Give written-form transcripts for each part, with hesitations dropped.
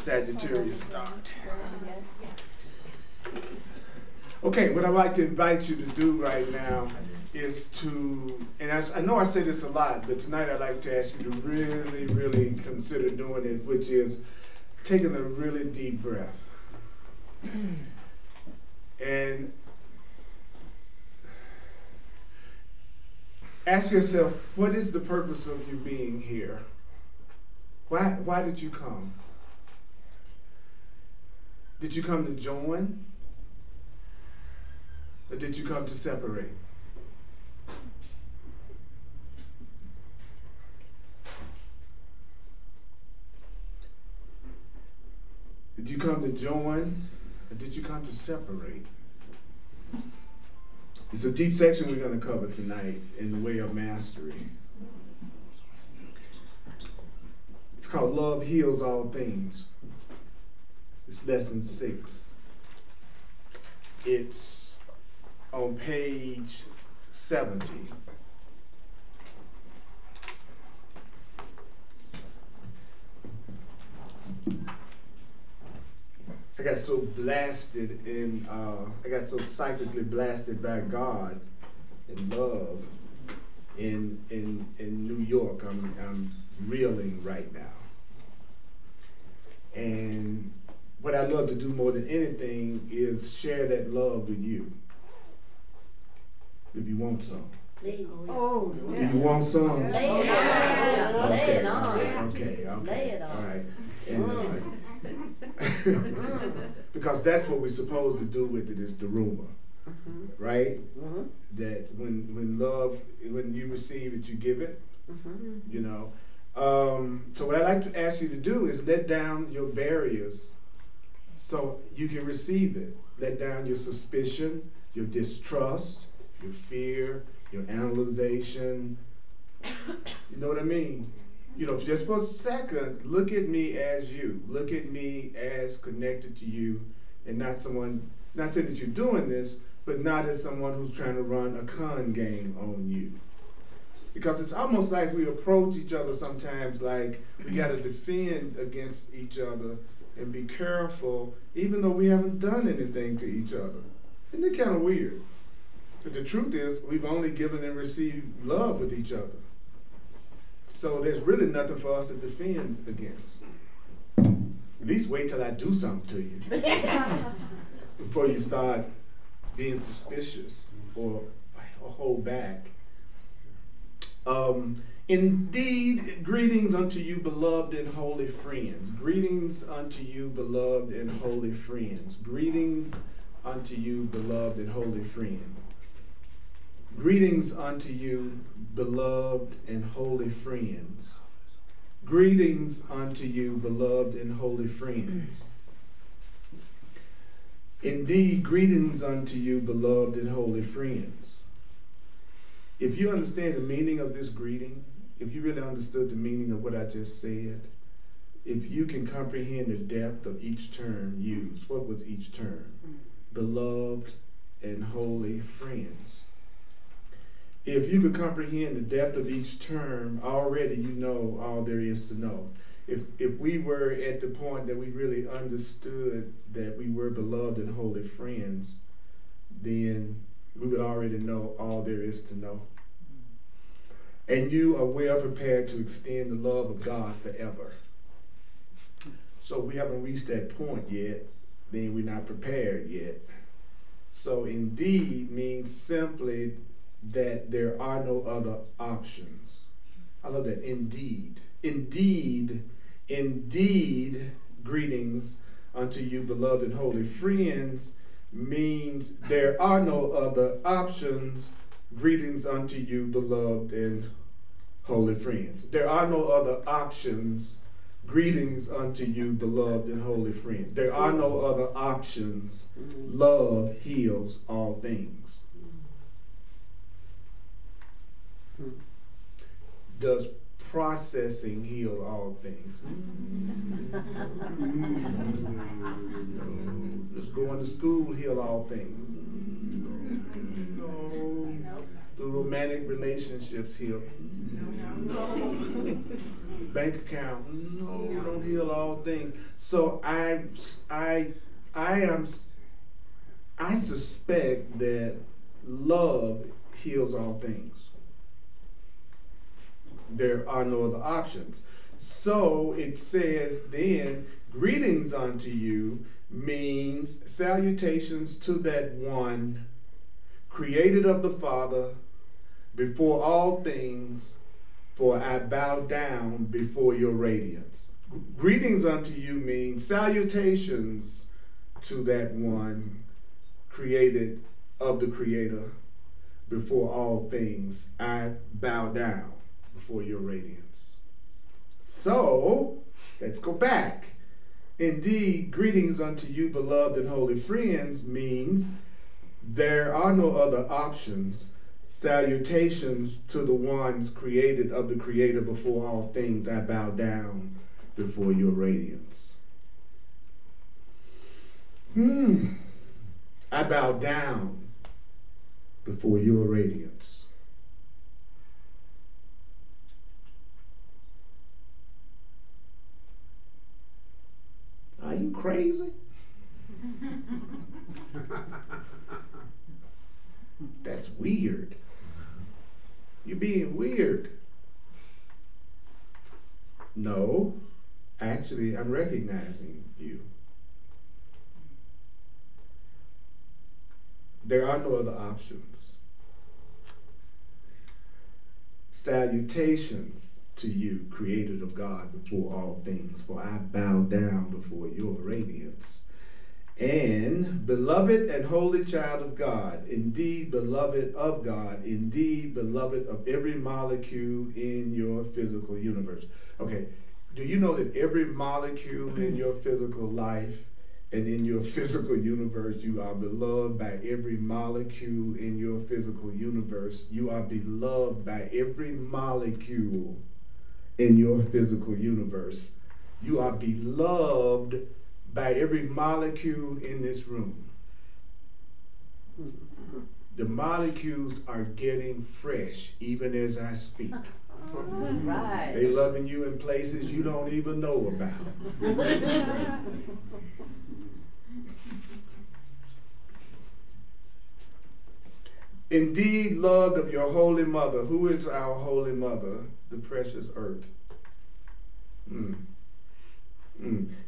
Sagittarius start. Okay, what I'd like to invite you to do right now is to, and I know I say this a lot, but tonight I'd like to ask you to really, really consider doing it, which is taking a really deep breath. And ask yourself, what is the purpose of you being here? Why did you come? Did you come to join? Or did you come to separate? Did you come to join? Or did you come to separate? It's a deep section we're going to cover tonight in the way of mastery. It's called Love Heals All Things. It's lesson 6. It's on page 70. I got so blasted in, I got so psychically blasted by God and love in New York. I'm reeling right now. And what I love to do more than anything is share that love with you. If you want some. Please. Oh, Do you want some? Lay it on. Lay it on. Okay. Lay it on. All right. And, because that's what we're supposed to do with it, is the rumor. Right? That when you receive it, you give it. You know. So what I'd like to ask you to do is let down your barriers so you can receive it. Let down your suspicion, your distrust, your fear, your analyzation. You know what I mean? You know, just for a second, look at me as you. Look at me as connected to you, and not someone, not saying that you're doing this, but not as someone who's trying to run a con game on you. Because it's almost like we approach each other sometimes like we got to defend against each other and be careful, even though we haven't done anything to each other. Isn't it kind of weird? But the truth is, we've only given and received love with each other. So there's really nothing for us to defend against. At least wait till I do something to you before you start being suspicious or hold back. Indeed, greetings unto you, beloved and holy friends. Greetings unto you, beloved and holy friends. Greetings unto you, beloved and holy friend. Greetings unto you, beloved and holy friends. Greetings unto you, beloved and holy friends. Indeed, greetings unto you, beloved and holy friends. If you understand the meaning of this greeting, if you really understood the meaning of what I just said, if you can comprehend the depth of each term used, what was each term? Beloved and holy friends. If you could comprehend the depth of each term, already you know all there is to know. If we were at the point that we really understood that we were beloved and holy friends, then we would already know all there is to know. And you are well prepared to extend the love of God forever. So we haven't reached that point yet, then we're not prepared yet. So indeed means simply that there are no other options. I love that. Indeed. Indeed, greetings unto you, beloved and holy friends, means there are no other options. Greetings unto you, beloved and holy friends. There are no other options. Greetings unto you, beloved and holy friends. There are no other options. Love heals all things. Does processing heal all things? Does going to school heal all things? No. Do romantic relationships heal? No. Bank account? No, don't heal all things. So I suspect that love heals all things. There are no other options. So it says then, greetings unto you means salutations to that one created of the Father before all things, for I bow down before your radiance. Greetings unto you means salutations to that one created of the Creator before all things. I bow down before your radiance. So, let's go back. Indeed, greetings unto you, beloved and holy friends, means there are no other options. Salutations to the ones created of the Creator before all things. I bow down before your radiance. I bow down before your radiance. Are you crazy? That's weird. You're being weird. No, actually, I'm recognizing you. There are no other options. Salutations to you, created of God before all things, for I bow down before your radiance. And beloved and holy child of God, indeed beloved of God, indeed beloved of every molecule in your physical universe. Okay, do you know that every molecule in your physical life and in your physical universe, you are beloved by every molecule in your physical universe? You are beloved by every molecule in your physical universe. You are beloved by every molecule in this room. The molecules are getting fresh even as I speak. Right. They loving you in places you don't even know about. Indeed, loved of your holy mother. Who is our holy mother? The precious earth.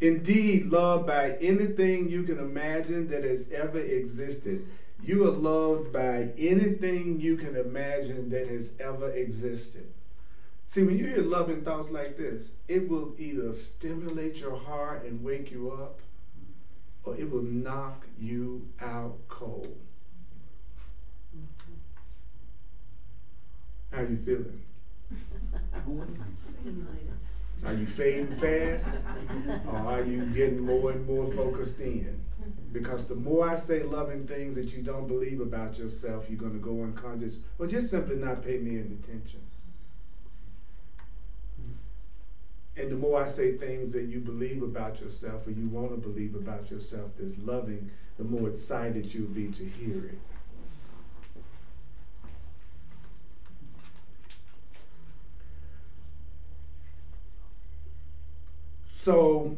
Indeed, loved by anything you can imagine that has ever existed. You are loved by anything you can imagine that has ever existed. See, when you hear loving thoughts like this, it will either stimulate your heart and wake you up, or it will knock you out cold. How you feeling? Stimulated. Are you fading fast, or are you getting more and more focused in? Because the more I say loving things that you don't believe about yourself, you're going to go unconscious, or just simply not pay me any attention. And the more I say things that you believe about yourself, or you want to believe about yourself that's loving, the more excited you'll be to hear it. So,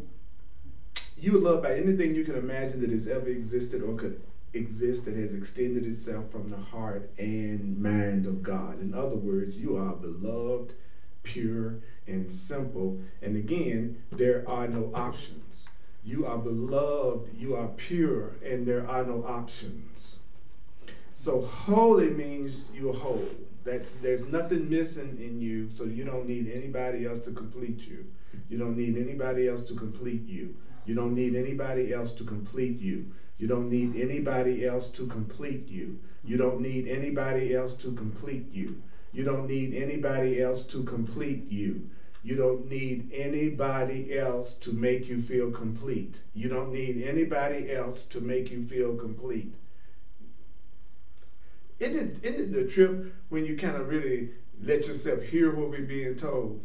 you are loved by anything you can imagine that has ever existed or could exist that has extended itself from the heart and mind of God. In other words, you are beloved, pure, and simple. And again, there are no options. You are beloved, you are pure, and there are no options. So holy means you're whole. There's nothing missing in you, so you don't need anybody else to complete you. You don't need anybody else to complete you. You don't need anybody else to complete you. You don't need anybody else to complete you. You don't need anybody else to complete you. You don't need anybody else to complete you. You don't need anybody else to make you feel complete. You don't need anybody else to make you feel complete. Isn't it the trip when you kind of really let yourself hear what we're being told?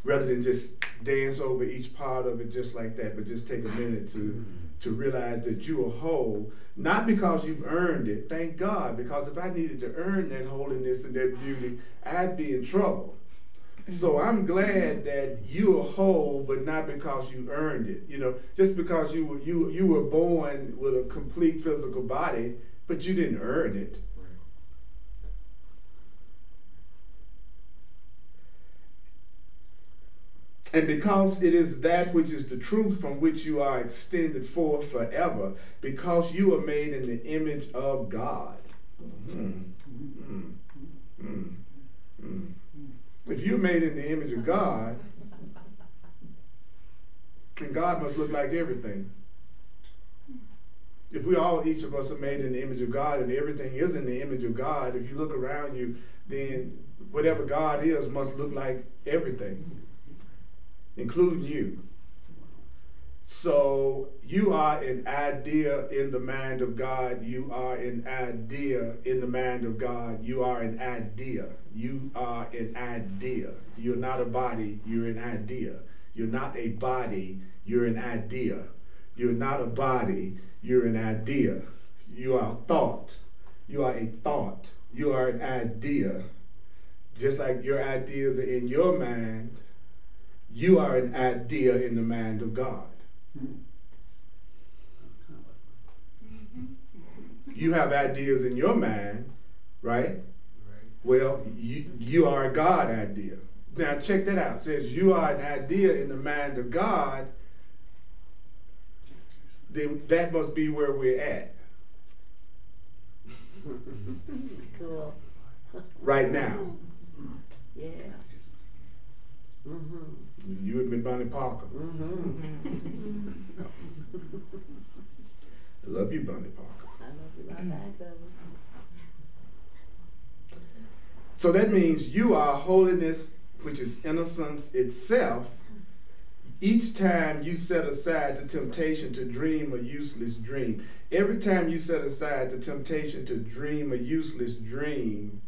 rather than just dance over each part of it just like that, but just take a minute to realize that you are whole, not because you've earned it, thank God, because if I needed to earn that holiness and that beauty, I'd be in trouble. So I'm glad that you are whole, but not because you earned it. You know, just because you were born with a complete physical body, but you didn't earn it. And because it is that which is the truth from which you are extended forth forever, because you are made in the image of God. If you're made in the image of God, then God must look like everything. If each of us are made in the image of God and everything is in the image of God, if you look around you, then whatever God is must look like everything, including you. So you are an idea in the mind of God. You are an idea in the mind of God. You are an idea. You are an idea. You're not a body, you're an idea. You're not a body, you're an idea. You're not a body, you're an idea. You are a thought. You are a thought. You are an idea. Just like your ideas are in your mind, you are an idea in the mind of God. You have ideas in your mind, right? Well, you are a God idea. Now check that out. It says you are an idea in the mind of God. Then that must be where we're at. Cool. Right now. Yeah. You and me, Bonnie Parker. I love you, Bonnie Parker. I love you right back, brother. So that means you are holiness, which is innocence itself. Each time you set aside the temptation to dream a useless dream, every time you set aside the temptation to dream a useless dream,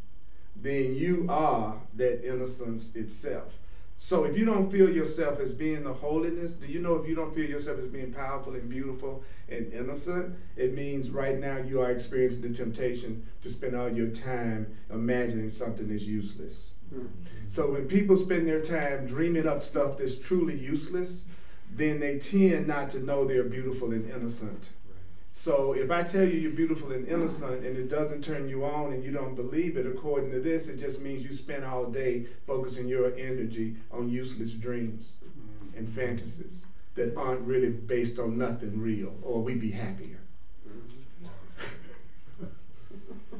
then you are that innocence itself. So if you don't feel yourself as being the holiness, do you know if you don't feel yourself as being powerful and beautiful and innocent, it means right now you are experiencing the temptation to spend all your time imagining something that's useless. So when people spend their time dreaming up stuff that's truly useless, then they tend not to know they're beautiful and innocent. So if I tell you you're beautiful and innocent and it doesn't turn you on and you don't believe it, according to this, it just means you spend all day focusing your energy on useless dreams and fantasies that aren't really based on nothing real, or we'd be happier.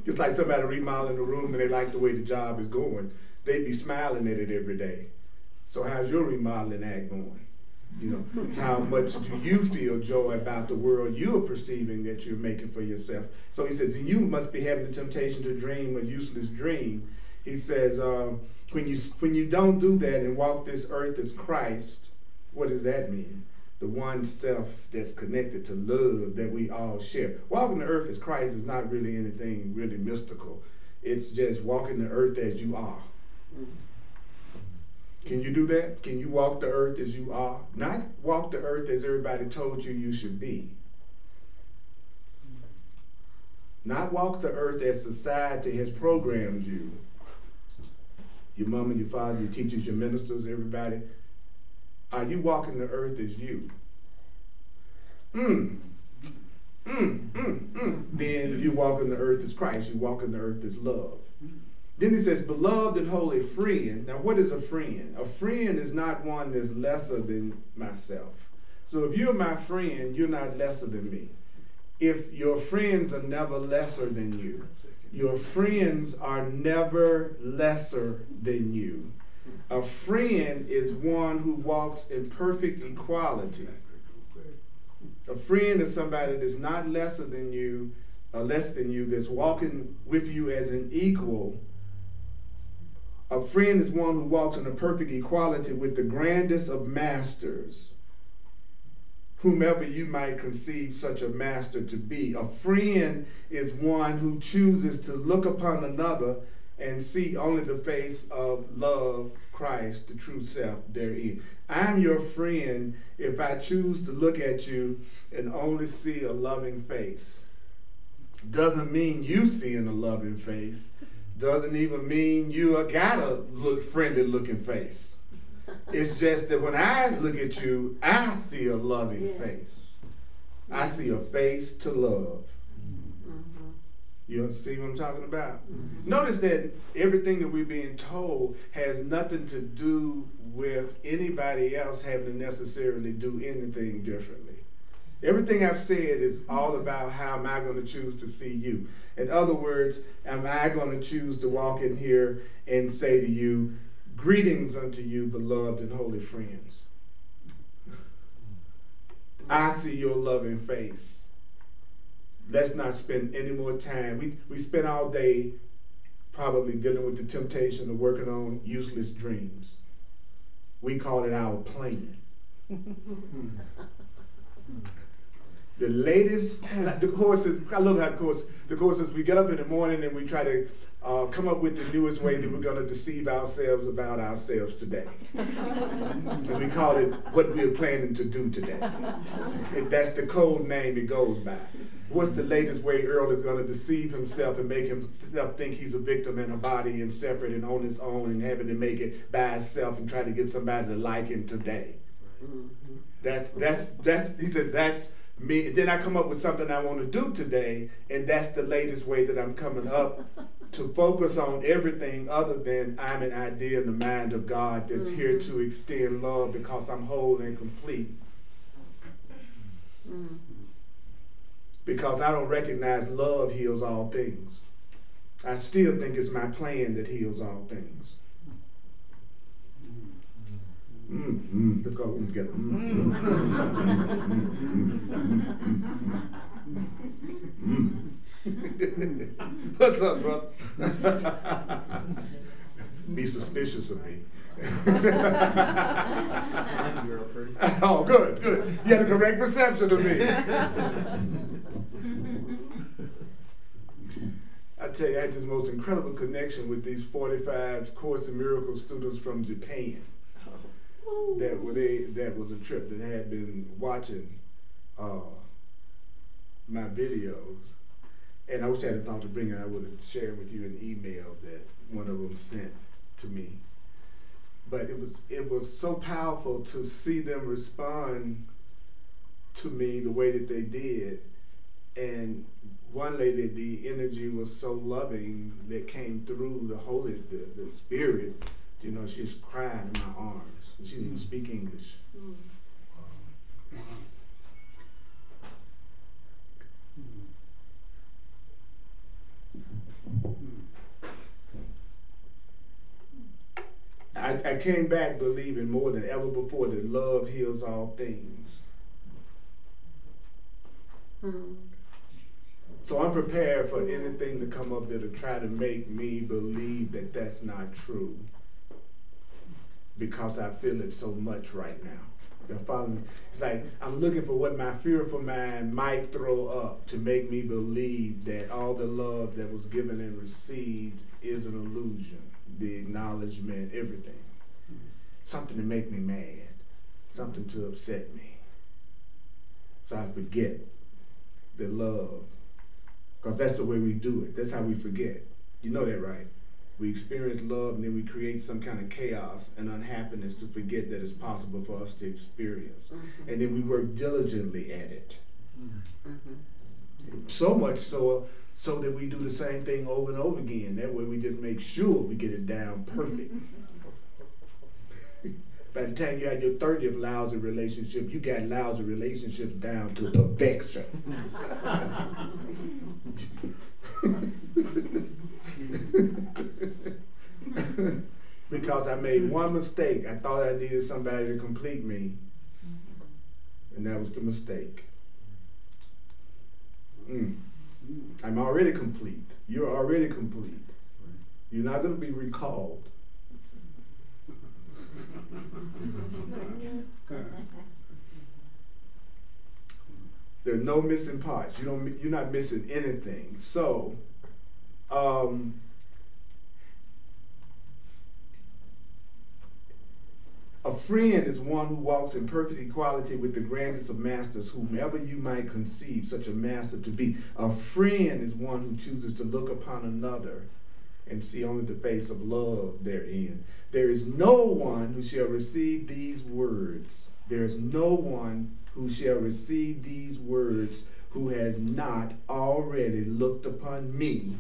Just like somebody remodeling a room and they like the way the job is going, they'd be smiling at it every day. So how's your remodeling act going? You know, how much do you feel joy about the world you're perceiving that you're making for yourself? So he says, you must be having the temptation to dream a useless dream. He says, when you don't do that and walk this earth as Christ, what does that mean? The one self that's connected to love that we all share. Walking the earth as Christ is not really anything really mystical. It's just walking the earth as you are. Can you do that? Can you walk the earth as you are? Not walk the earth as everybody told you you should be. Not walk the earth as society has programmed you. Your mom and your father, your teachers, your ministers, everybody. Are you walking the earth as you? Then you walk in the earth as Christ. You walk in the earth as love. Then he says, beloved and holy friend. Now, what is a friend? A friend is not one that's lesser than myself. So if you're my friend, you're not lesser than me. If your friends are never lesser than you, your friends are never lesser than you. A friend is one who walks in perfect equality. A friend is somebody that's not lesser than you, less than you, that's walking with you as an equal. A friend is one who walks in a perfect equality with the grandest of masters, whomever you might conceive such a master to be. A friend is one who chooses to look upon another and see only the face of love, Christ, the true self therein. I'm your friend if I choose to look at you and only see a loving face. Doesn't mean you seeing a loving face. Doesn't even mean you got a friendly looking face. It's just that when I look at you, I see a loving face. I see a face to love. You see what I'm talking about? Notice that everything that we're being told has nothing to do with anybody else having to necessarily do anything differently. Everything I've said is all about how am I going to choose to see you. In other words, am I going to choose to walk in here and say to you, greetings unto you, beloved and holy friends. I see your loving face. Let's not spend any more time. We spend all day probably dealing with the temptation of working on useless dreams. We call it our plan. The latest, the courses, I love how the courses, we get up in the morning and we try to come up with the newest way that we're going to deceive ourselves about ourselves today. And we call it what we're planning to do today. That's the code name it goes by. What's the latest way Earl is going to deceive himself and make himself think he's a victim in a body and separate and on his own and having to make it by himself and try to get somebody to like him today? That's he says that's me. Then I come up with something I want to do today, and that's the latest way that I'm coming up to focus on everything other than I'm an idea in the mind of God that's here to extend love because I'm whole and complete. Because I don't recognize love heals all things. I still think it's my plan that heals all things. Let's go together. What's up, brother? Be suspicious of me. Oh, good. You had a correct perception of me. I tell you, I had this most incredible connection with these 45 Course in Miracles students from Japan. That was a trip that had been watching my videos. And I wish I had thought to bring it. I would have shared with you an email that one of them sent to me. But it was so powerful to see them respond to me the way that they did. And one lady, the energy was so loving that came through the spirit. You know, she just cried in my arms. She didn't even speak English. I came back believing more than ever before that love heals all things. So I'm prepared for anything to come up that'll try to make me believe that that's not true. Because I feel it so much right now. You follow me? It's like I'm looking for what my fearful mind might throw up to make me believe that all the love that was given and received is an illusion. The acknowledgement, everything. Something to make me mad. Something to upset me. So I forget the love. Because that's the way we do it. That's how we forget. You know that, right? We experience love and then we create some kind of chaos and unhappiness to forget that it's possible for us to experience. And then we work diligently at it. So much so that we do the same thing over and over again. That way we just make sure we get it down perfect. By the time you had your 30th lousy relationship, you got lousy relationships down to perfection. Because I made one mistake. I thought I needed somebody to complete me. And that was the mistake. I'm already complete. You're already complete. You're not going to be recalled. There are no missing parts. You're not missing anything. So, friend is one who walks in perfect equality with the grandest of masters, whomever you might conceive such a master to be. A friend is one who chooses to look upon another and see only the face of love therein. There is no one who shall receive these words. There is no one who shall receive these words who has not already looked upon me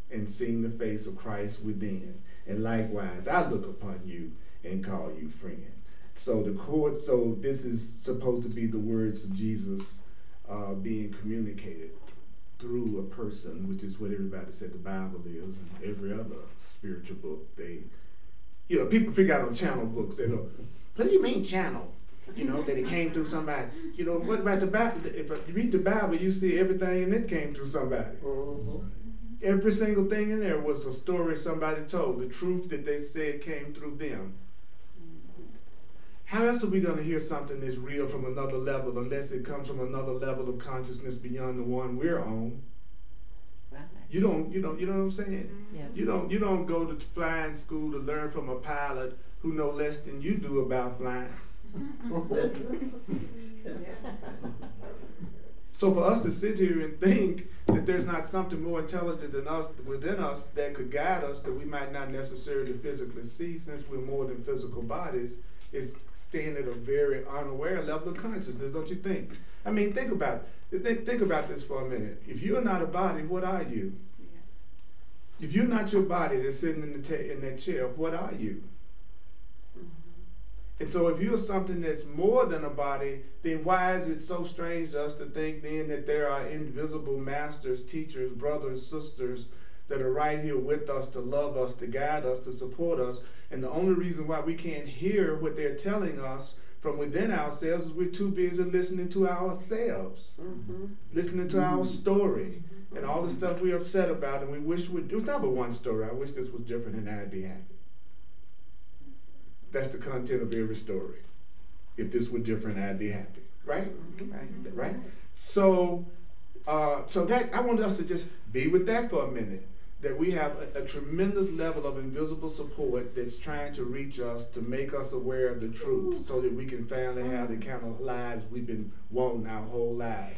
and seen the face of Christ within. And likewise, I look upon you and call you friend. So this is supposed to be the words of Jesus being communicated through a person, which is what everybody said the Bible is, and every other spiritual book. People figure out on channel books, they go, what do you mean channel? That it came through somebody. What about the Bible? If you read the Bible, you see everything in it came through somebody. Mm-hmm. Every single thing in there was a story somebody told. The truth that they said came through them. How else are we going to hear something that's real from another level unless it comes from another level of consciousness beyond the one we're on? Right. You know what I'm saying? Yes. You don't go to flying school to learn from a pilot who know less than you do about flying. So for us to sit here and think that there's not something more intelligent than us within us that could guide us that we might not necessarily physically see, since we're more than physical bodies, is staying at a very unaware level of consciousness, don't you think? I mean, think about it. Think about this for a minute. If you're not a body, what are you? If you're not your body that's sitting in that chair, what are you? And so if you're something that's more than a body, then why is it so strange to us to think then that there are invisible masters, teachers, brothers, sisters that are right here with us to love us, to guide us, to support us? And the only reason why we can't hear what they're telling us from within ourselves is we're too busy listening to ourselves, listening to our story and all the stuff we're upset about, and we wish we'd do. It's not but one story. I wish this was different and I'd be happy. That's the content of every story. If this were different, I'd be happy. Right? Right? So that I want us to just be with that for a minute. That we have a tremendous level of invisible support that's trying to reach us to make us aware of the truth, so that we can finally have the kind of lives we've been wanting our whole lives.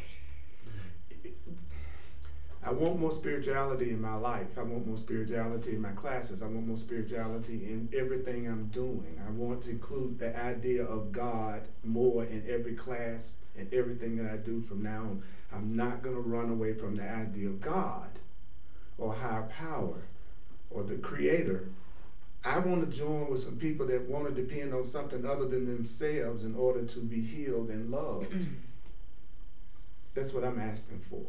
I want more spirituality in my life. I want more spirituality in my classes. I want more spirituality in everything I'm doing. I want to include the idea of God more in every class and everything that I do from now on. I'm not going to run away from the idea of God or higher power or the Creator. I want to join with some people that want to depend on something other than themselves in order to be healed and loved. That's what I'm asking for.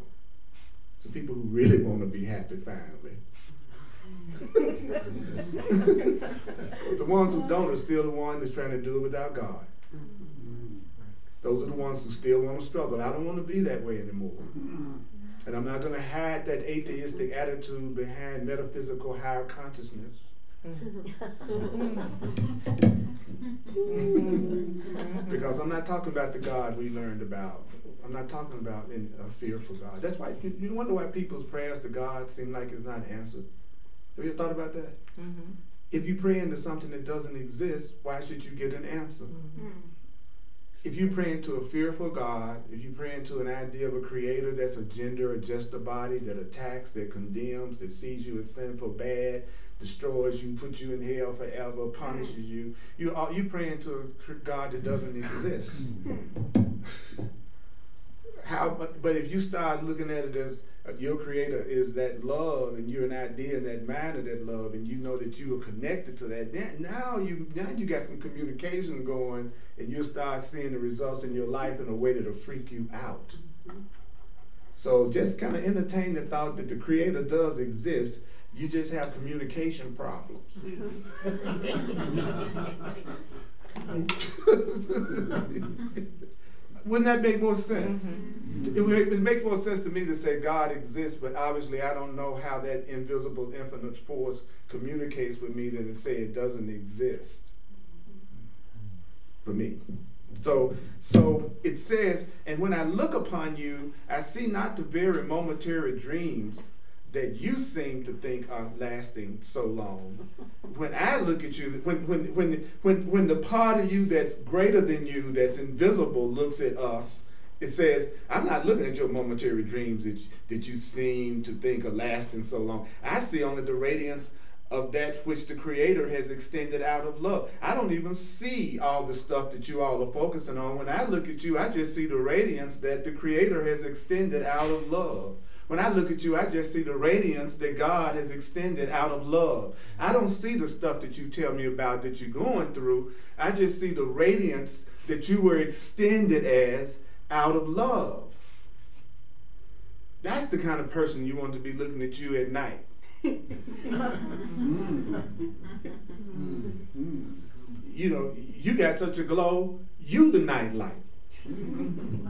So people who really want to be happy finally. The ones who don't are still the one that's trying to do it without God. Those are the ones who still want to struggle. I don't want to be that way anymore. And I'm not going to hide that atheistic attitude behind metaphysical higher consciousness. Because I'm not talking about the God we learned about. I'm not talking about a fearful God. That's why you wonder why people's prayers to God seem like it's not answered. Have you ever thought about that? If you pray into something that doesn't exist, why should you get an answer? If you pray into a fearful God, if you pray into an idea of a creator that's a gender or just a body, that attacks, that condemns, that sees you as sinful, bad, destroys you, puts you in hell forever, punishes you, you pray into a God that doesn't exist. But if you start looking at it as your creator is that love, and you're an idea in that mind of that love, and you know that you are connected to that, then now you got some communication going, and you'll start seeing the results in your life in a way that'll freak you out. So just kind of entertain the thought that the creator does exist. You just have communication problems. Wouldn't that make more sense? It makes more sense to me to say God exists, but obviously I don't know how that invisible infinite force communicates with me than to say it doesn't exist for me. So it says, and when I look upon you, I see not the very momentary dreams that you seem to think are lasting so long. When I look at you, when the part of you that's greater than you, that's invisible, looks at us, it says, I'm not looking at your momentary dreams that you seem to think are lasting so long. I see only the radiance of that which the Creator has extended out of love. I don't even see all the stuff that you all are focusing on. When I look at you, I just see the radiance that the Creator has extended out of love. When I look at you, I just see the radiance that God has extended out of love. I don't see the stuff that you tell me about that you're going through. I just see the radiance that you were extended as out of love. That's the kind of person you want to be looking at you at night. You know, you got such a glow, you the night light.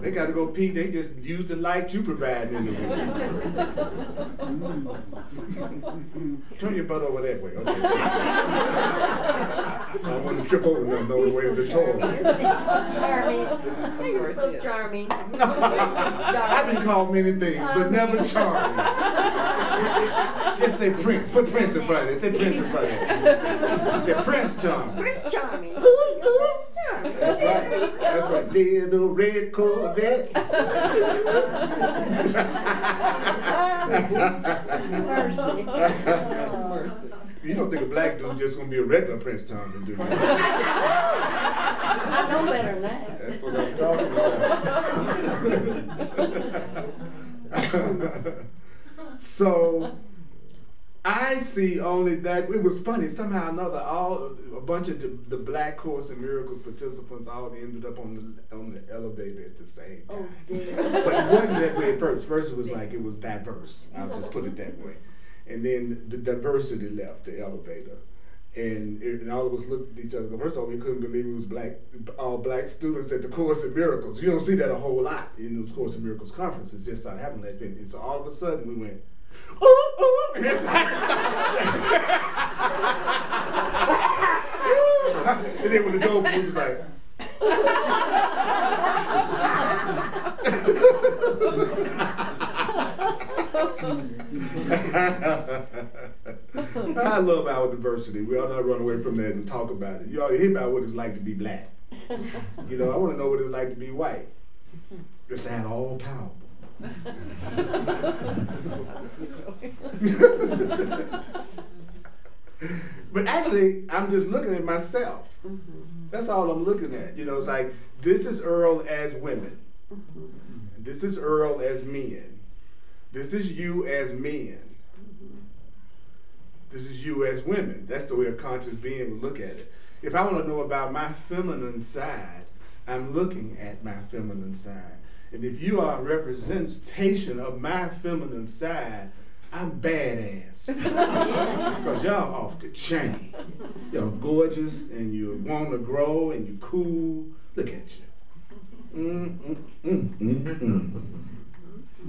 They got to go pee, they just use the light you provide in the room. Turn your butt over that way, okay? I don't want to trip over nothing on the way to the toilet. Charming. You're so charming. I've been called many things, but never charming. Just say Prince. Put Prince in front of it. Say Prince in front of it. Say Prince Charming. Prince Charming. Prince Charming. That's right. That's right. Little red Corvette. Mercy. Mercy. You don't think a black dude just gonna be a regular Prince Charming, do you? I know better than that. That's what I'm talking about. So I see only that. It was funny, somehow or another, a bunch of the Black Course in Miracles participants all ended up on the elevator at the same time. Oh, dear. But it wasn't that way at first. First it was like it was diverse. I'll just put it that way. And then the diversity left the elevator. And all of us looked at each other. First of all, we couldn't believe it was all black students at the Course in Miracles. You don't see that a whole lot in those Course in Miracles conferences. Just started happening like that. And so all of a sudden we went, ooh, ooh, and then when the door moved, it was like, I love our diversity. We ought not run away from that and talk about it. You ought to hear about what it's like to be black. You know, I want to know what it's like to be white. It's that all powerful. But actually, I'm just looking at myself. That's all I'm looking at. You know, it's like, this is Earl as women. This is Earl as men. This is you as men. This is you as women. That's the way a conscious being would look at it. If I want to know about my feminine side, I'm looking at my feminine side. And if you are a representation of my feminine side, I'm badass. Because y'all off the chain. Y'all gorgeous and you want to grow and you cool. Look at you.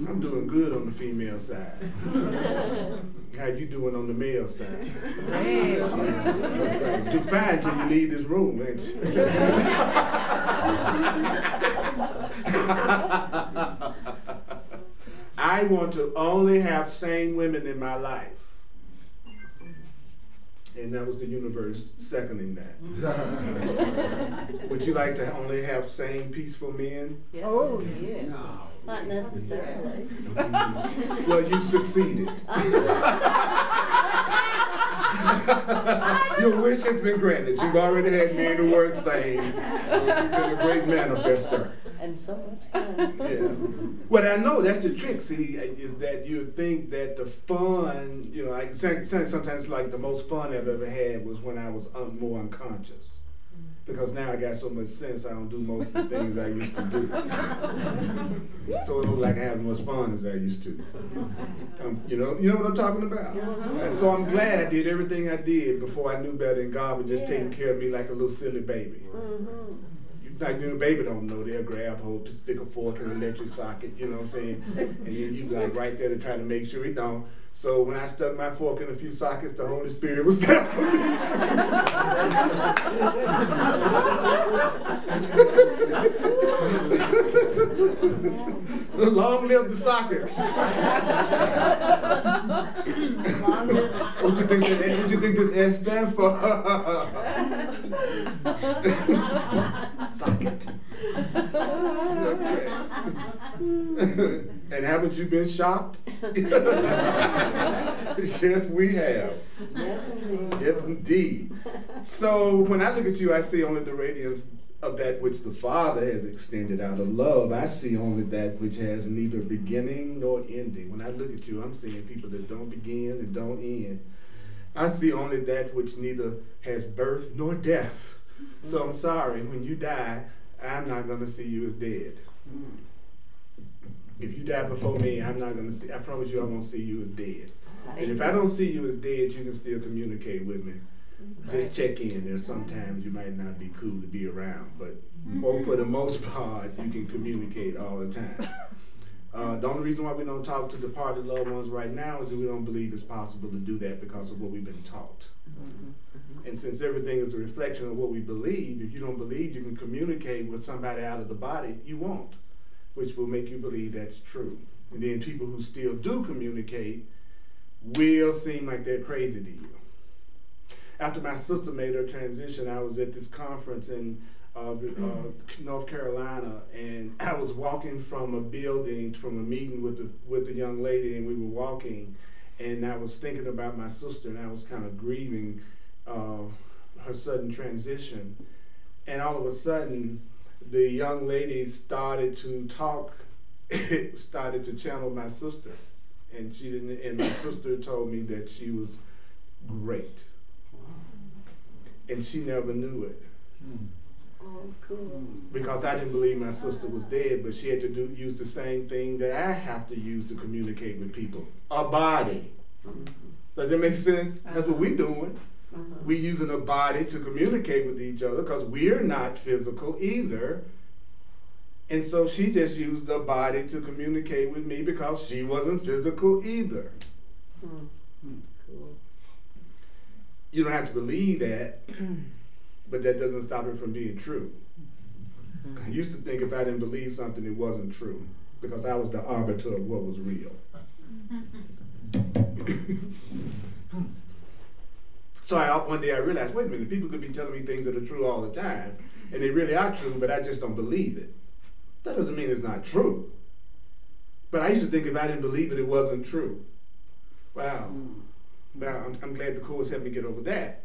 I'm doing good on the female side. How you doing on the male side? Do fine till you leave this room, ain't you? I want to only have sane women in my life. And that was the universe seconding that. Would you like to only have sane, peaceful men? Yes. Oh, yes. No. Not necessarily. Well, you succeeded. Your wish has been granted. You've already had men who weren't sane. So you've been a great manifester. And so much fun. Yeah. Well, I know that's the trick, see, is that you think that the fun, you know, like sometimes like the most fun I've ever had was when I was more unconscious. Because now I got so much sense, I don't do most of the things I used to do. So it don't like I have as much fun as I used to. You know what I'm talking about? And so I'm glad I did everything I did before I knew better, and God was just taking care of me like a little silly baby. Like the baby don't know, they'll grab hold to stick a fork in an electric socket, you know what I'm saying? And then you like right there to try to make sure it don't. So when I stuck my fork in a few sockets, the Holy Spirit was there for me too. Long live the sockets. Long live the What you think this S stand for? Socket. Okay. And haven't you been shocked? Yes, we have. Yes, indeed. Yes, indeed. So when I look at you, I see only the radiance of that which the Father has extended out of love. I see only that which has neither beginning nor ending. When I look at you, I'm seeing people that don't begin and don't end. I see only that which neither has birth nor death. So I'm sorry, when you die, I'm not going to see you as dead. If you die before me, I'm not going to see, I promise you I won't see you as dead. And if I don't see you as dead, you can still communicate with me. Just check in. There's sometimes you might not be cool to be around, but for the most part, you can communicate all the time. The only reason why we don't talk to departed loved ones right now is that we don't believe it's possible to do that because of what we've been taught. And since everything is a reflection of what we believe, if you don't believe you can communicate with somebody out of the body, you won't, which will make you believe that's true. And then people who still do communicate will seem like they're crazy to you. After my sister made her transition, I was at this conference in North Carolina, and I was walking from a building, from a meeting with a young lady, and we were walking, and I was thinking about my sister, and I was kind of grieving her sudden transition. And all of a sudden, the young lady started to talk, started to channel my sister, and she didn't. And my sister told me that she was great, and she never knew it. Oh, cool. Because I didn't believe my sister was dead, but she had to use the same thing that I have to use to communicate with people. A body. Does that make sense? That's what we're doing. We're using a body to communicate with each other because we're not physical either. And so she just used the body to communicate with me because she wasn't physical either. Cool. You don't have to believe that, but that doesn't stop it from being true. I used to think if I didn't believe something, it wasn't true because I was the arbiter of what was real. So one day I realized, wait a minute, people could be telling me things that are true all the time, and they really are true, but I just don't believe it. That doesn't mean it's not true. But I used to think if I didn't believe it, it wasn't true. Wow. Now, I'm glad the course helped me get over that.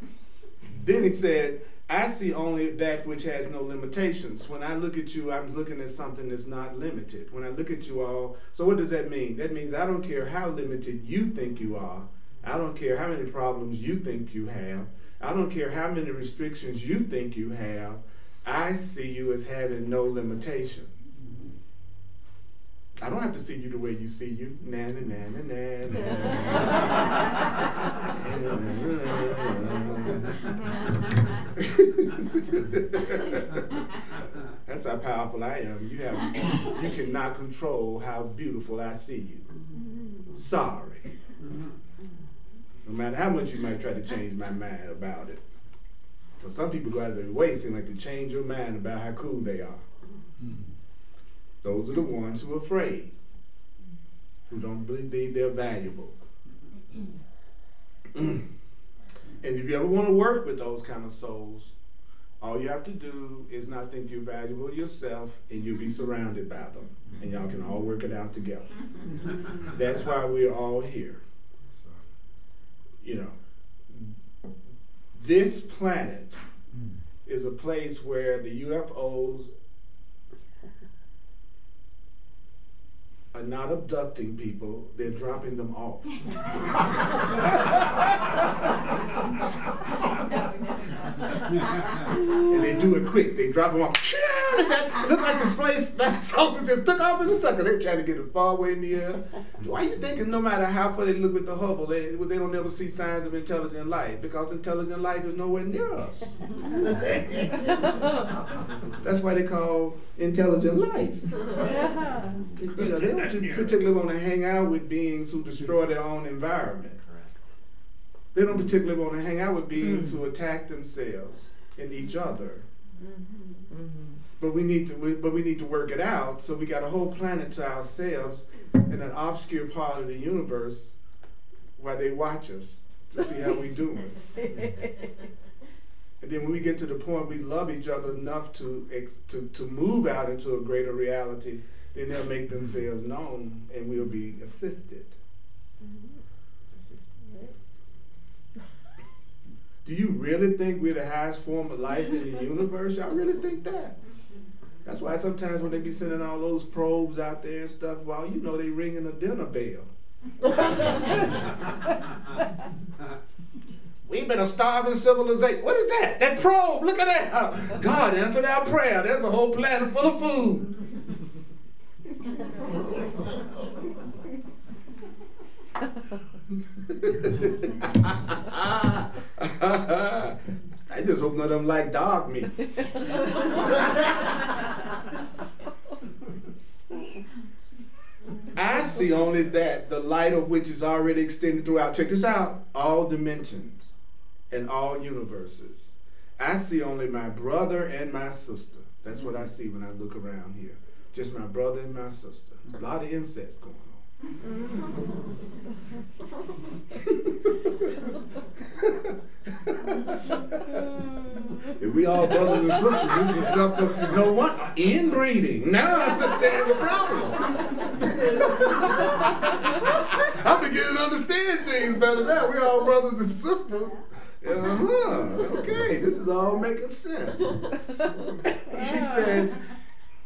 Then it said, I see only that which has no limitations. When I look at you, I'm looking at something that's not limited. When I look at you all, so what does that mean? That means I don't care how limited you think you are. I don't care how many problems you think you have. I don't care how many restrictions you think you have. I see you as having no limitation. I don't have to see you the way you see you. Na na na na na. That's how powerful I am. You cannot control how beautiful I see you. Sorry. No matter how much you might try to change my mind about it. But some people go out of their way, seem like to change your mind about how cool they are. Those are the ones who are afraid, who don't believe they're valuable. And if you ever want to work with those kind of souls, all you have to do is not think you're valuable yourself, and you'll be surrounded by them. And y'all can all work it out together. That's why we're all here. You know, this planet is a place where the UFOs are not abducting people, they're dropping them off. And they do it quick. They drop them off. It looked like this place, that sausage just took off in a second. They're trying to get it far away in the air. Why are you thinking no matter how far they look with the Hubble, they don't ever see signs of intelligent life? Because intelligent life is nowhere near us. That's why they call intelligent life. You know, they don't particularly want to hang out with beings who destroy their own environment. They don't particularly want to hang out with beings who attack themselves and each other. but we need to work it out. So we got a whole planet to ourselves in an obscure part of the universe while they watch us to see how we doing. And then when we get to the point we love each other enough to move out into a greater reality, then they'll make themselves known and we'll be assisted. Do you really think we're the highest form of life in the universe? Y'all really think that? That's why sometimes when they be sending all those probes out there and stuff, well, you know they ringing a dinner bell. We've been a starving civilization. What is that? That probe, look at that. God answered our prayer. There's a whole planet full of food. I just hope none of them like dog meat. I see only that, the light of which is already extended throughout. Check this out. All dimensions and all universes. I see only my brother and my sister. That's what I see when I look around here. Just my brother and my sister. There's a lot of incest going on. If we all brothers and sisters, this is stuff to, no what? Inbreeding. Now I understand the problem. I'm beginning to understand things better now. We all brothers and sisters. Okay, this is all making sense. He says,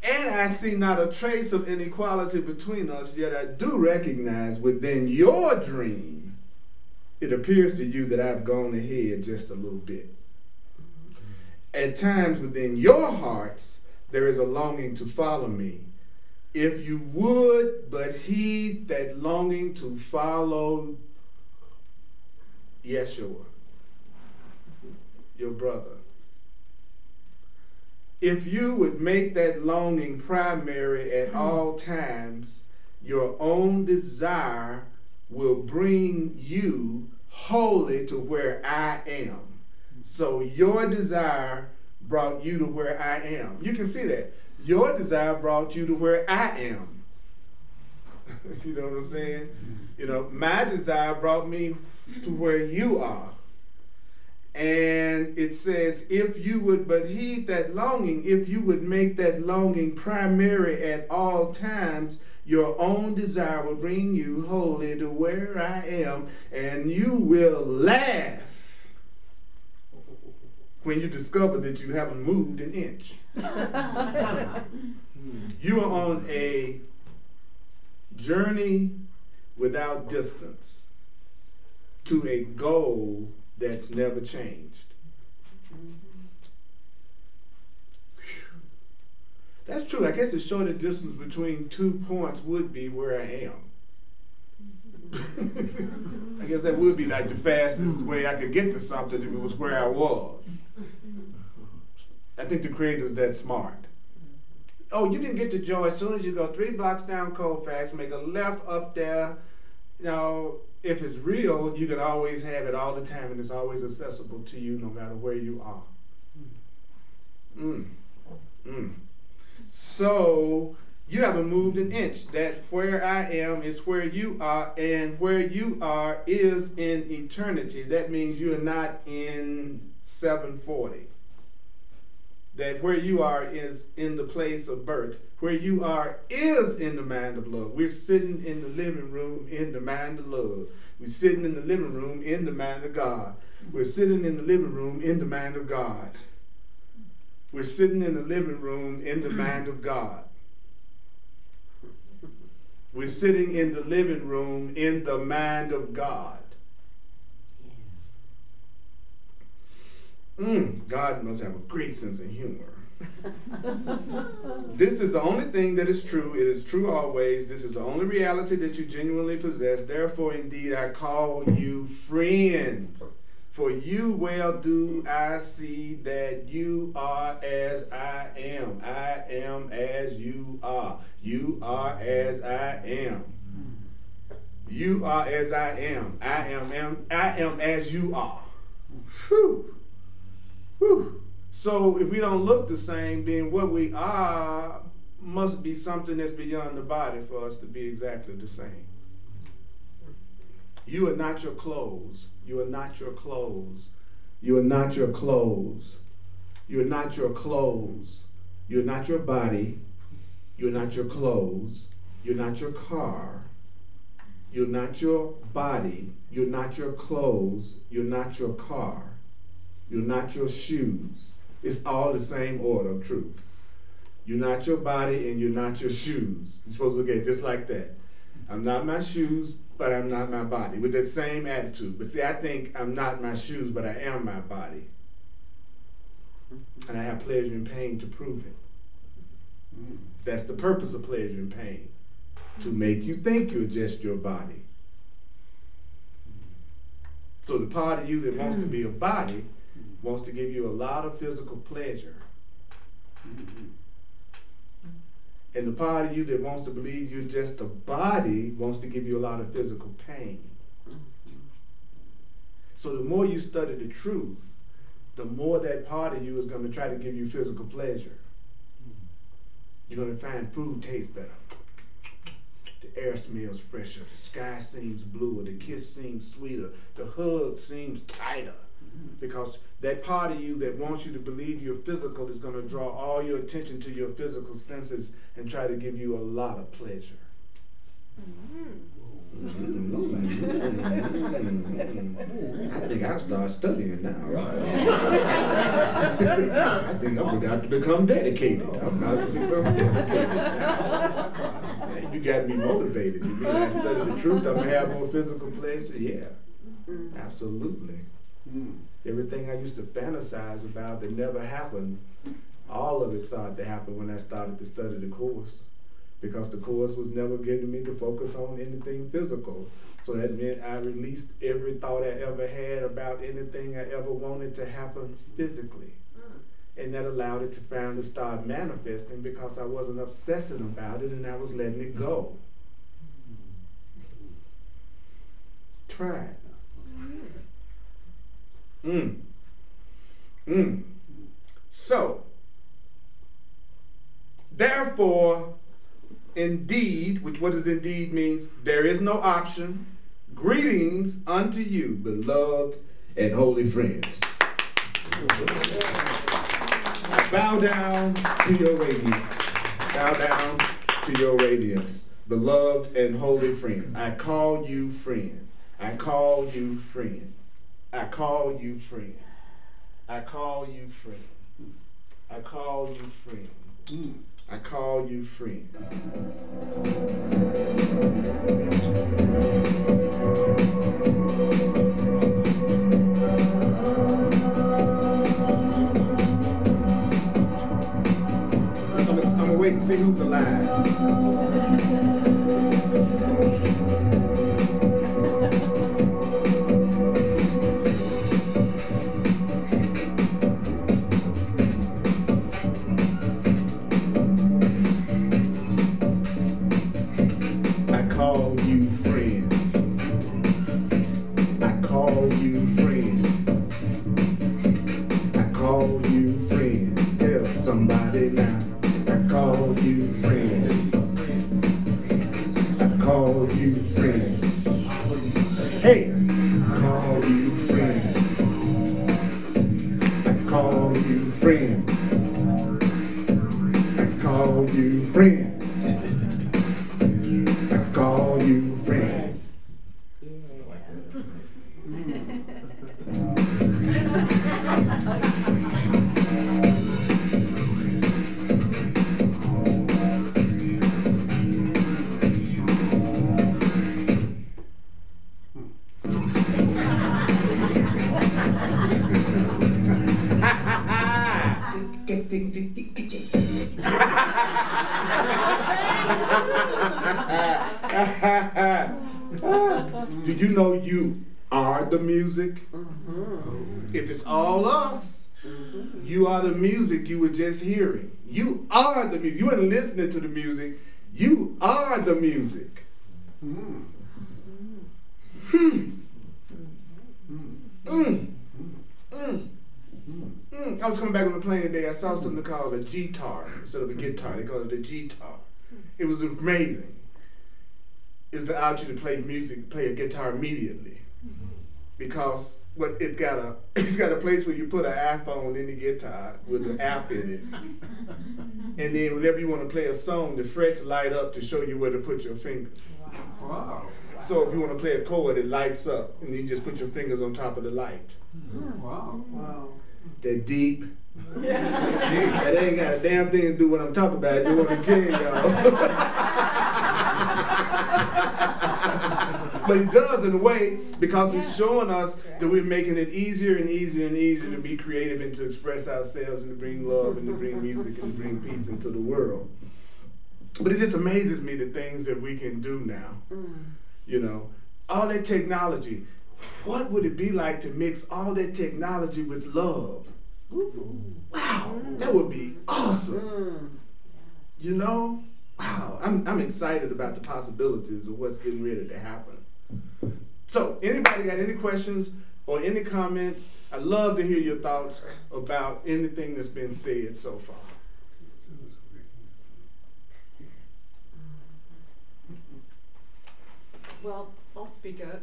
and I see not a trace of inequality between us, yet I do recognize within your dream, it appears to you that I've gone ahead just a little bit. At times within your hearts, there is a longing to follow me. If you would but heed that longing to follow Yeshua, your brother. If you would make that longing primary at all times, your own desire will bring you wholly to where I am. So your desire brought you to where I am. You can see that. Your desire brought you to where I am. You know what I'm saying? You know, my desire brought me to where you are. And it says, if you would but heed that longing, if you would make that longing primary at all times, your own desire will bring you wholly to where I am, and you will laugh when you discover that you haven't moved an inch. You are on a journey without distance to a goal that's never changed. That's true. I guess the shortest distance between 2 points would be where I am. I guess that would be like the fastest way I could get to something if it was where I was. I think the Creator's that smart. Oh, you can get to joy as soon as you go 3 blocks down Colfax, make a left up there. You know, if it's real, you can always have it all the time, and it's always accessible to you no matter where you are. So you haven't moved an inch. That where I am is where you are, and where you are is in eternity. That means you are not in 740. That where you are is in the place of birth. Where you are is in the mind of love. We're sitting in the living room in the mind of love. We're sitting in the living room in the mind of God. We're sitting in the living room in the mind of God. We're sitting in the living room in the mind of God. We're sitting in the living room in the mind of God. God must have a great sense of humor. This is the only thing that is true. It is true always. This is the only reality that you genuinely possess. Therefore, indeed, I call you friend. For you well do I see that you are as I am. I am as you are. You are as I am. You are as I am. I am as you are. Whew. Whew. So if we don't look the same, then what we are must be something that's beyond the body for us to be exactly the same. You are not your clothes. You are not your clothes. You are not your clothes. You are not your clothes. You're not your body. You're not your clothes. You're not your car. You're not your body. You're not your clothes. You're not your car. You're not your shoes. It's all the same order of truth. You're not your body and you're not your shoes. You're supposed to look at it just like that. I'm not my shoes, but I'm not my body. With that same attitude. But see, I think I'm not my shoes, but I am my body. And I have pleasure and pain to prove it. That's the purpose of pleasure and pain. To make you think you're just your body. So the part of you that wants to be a body wants to give you a lot of physical pleasure. And the part of you that wants to believe you're just a body wants to give you a lot of physical pain. So the more you study the truth, the more that part of you is going to try to give you physical pleasure. You're going to find food tastes better. The air smells fresher. The sky seems bluer. The kiss seems sweeter. The hug seems tighter. Because that part of you that wants you to believe you're physical is going to draw all your attention to your physical senses and try to give you a lot of pleasure. I think I'll start studying now. I think I'm about to become dedicated. I'm about to become dedicated now. You got me motivated. You mean I study the truth, I'm going to have more physical pleasure? Yeah, absolutely. Everything I used to fantasize about that never happened, all of it started to happen when I started to study the course. Because the course was never getting me to focus on anything physical. So that meant I released every thought I ever had about anything I ever wanted to happen physically. And that allowed it to finally start manifesting because I wasn't obsessing about it and I was letting it go. Try it. So, therefore, indeed, which what does indeed means? There is no option. Greetings unto you, beloved and holy friends. I bow down to your radiance. Bow down to your radiance, beloved and holy friends. I call you friend. I call you friend. I call you friend. I call you friend. I call you friend. I call you friend. I'm gonna wait and see who's alive. Do you know you are the music? If it's all us, you are the music you were just hearing. You are the music. You weren't listening to the music. You are the music. I was coming back on the plane today. I saw something called a G-tar instead of a guitar. They call it a G-tar. It was amazing. It allowed you to play music, play a guitar immediately, because it's got a place where you put an iPhone in the guitar with an app in it, and then whenever you want to play a song, the frets light up to show you where to put your fingers. Wow. So if you want to play a chord, it lights up, and you just put your fingers on top of the light. Wow. Wow. That deep. That ain't got a damn thing to do with what I'm talking about. I just want to tell y'all. But it does in a way, because it's showing us that we're making it easier and easier and easier to be creative and to express ourselves and to bring love and to bring music and to bring peace into the world. But it just amazes me the things that we can do now. You know, all that technology. What would it be like to mix all that technology with love? Wow, that would be awesome. You know? Wow, I'm excited about the possibilities of what's getting ready to happen. So, anybody got any questions or any comments? I'd love to hear your thoughts about anything that's been said so far. Well, I'll speak up.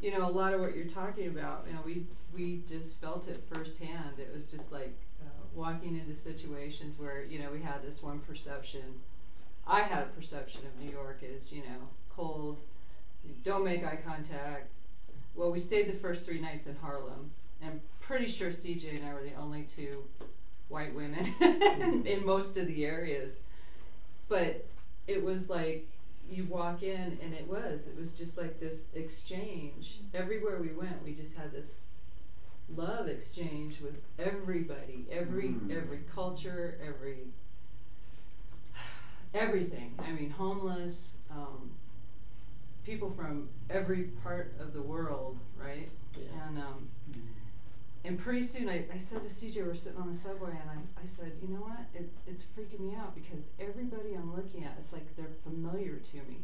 You know, a lot of what you're talking about, you know, we just felt it firsthand. It was just like walking into situations where, you know, we had this one perception. I had a perception of New York as, you know, cold, don't make eye contact. Well, we stayed the first 3 nights in Harlem, and I'm pretty sure CJ and I were the only 2 white women in most of the areas. But it was like, you walk in and it was just like this exchange. Everywhere we went, we just had this love exchange with everybody, every culture, everything. I mean, homeless, people from every part of the world, right? And pretty soon I said to CJ, we're sitting on the subway, and I said, you know what, it's freaking me out, because everybody I'm looking at, it's like they're familiar to me.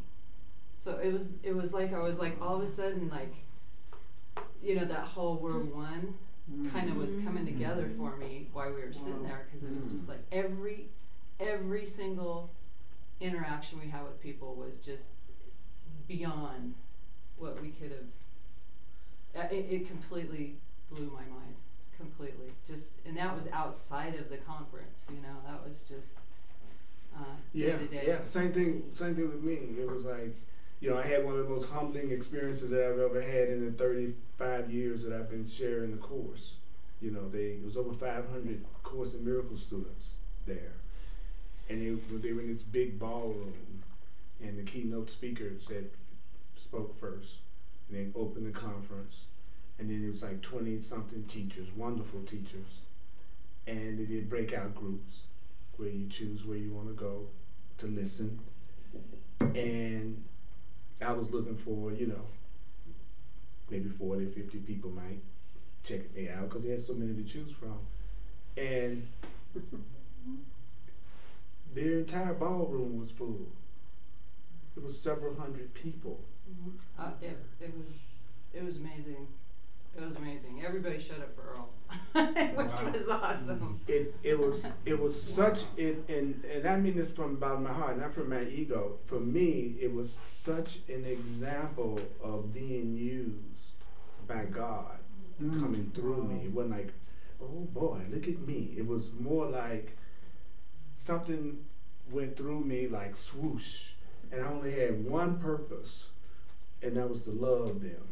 So it was like I was like, all of a sudden, like, you know, that whole we're one kind of was coming together for me while we were sitting there, because it was just like every single interaction we had with people was just beyond what we could have. It completely blew my mind, completely. Just, and that was outside of the conference, you know. That was just day-to-day. Yeah. Same thing with me. It was like, you know, I had one of the most humbling experiences that I've ever had in the 35 years that I've been sharing the course. You know, it was over 500 Course in Miracles students there, and they were in this big ballroom, and the keynote speaker spoke first, and they opened the conference. And then it was like 20-something teachers, wonderful teachers. And they did breakout groups where you choose where you want to go to listen. And I was looking for, you know, maybe 40 or 50 people might check me out, because they had so many to choose from. And their entire ballroom was full. It was several hundred people. It was amazing. It was amazing. Everybody showed up for Earl, which was awesome. It was such and I mean this from the bottom of my heart, not from my ego. For me, it was such an example of being used by God coming through me. It wasn't like, oh boy, look at me. It was more like something went through me like swoosh, and I only had one purpose, and that was to love them.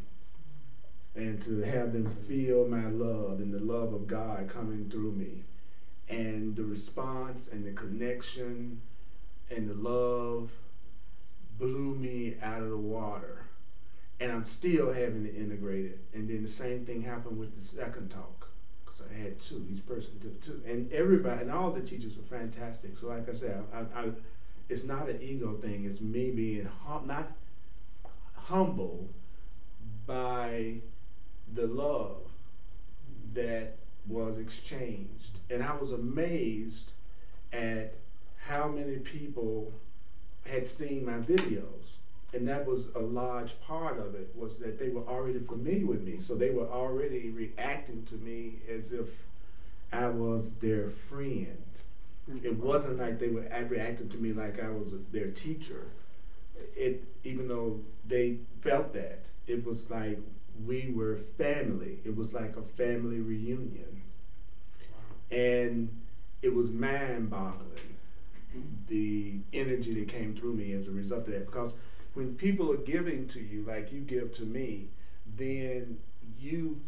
And to have them feel my love and the love of God coming through me. And the response and the connection and the love blew me out of the water. And I'm still having to integrate it. And then the same thing happened with the second talk, because I had 2, each person did 2. And everybody, and all the teachers were fantastic. So like I said, it's not an ego thing. It's me being not humble by the love that was exchanged. And I was amazed at how many people had seen my videos. And that was a large part of it, was that they were already familiar with me. So they were already reacting to me as if I was their friend. It wasn't like they were reacting to me like I was their teacher. Even though they felt that, it was like we were family. It was like a family reunion. And it was mind-boggling, the energy that came through me as a result of that. Because when people are giving to you like you give to me, then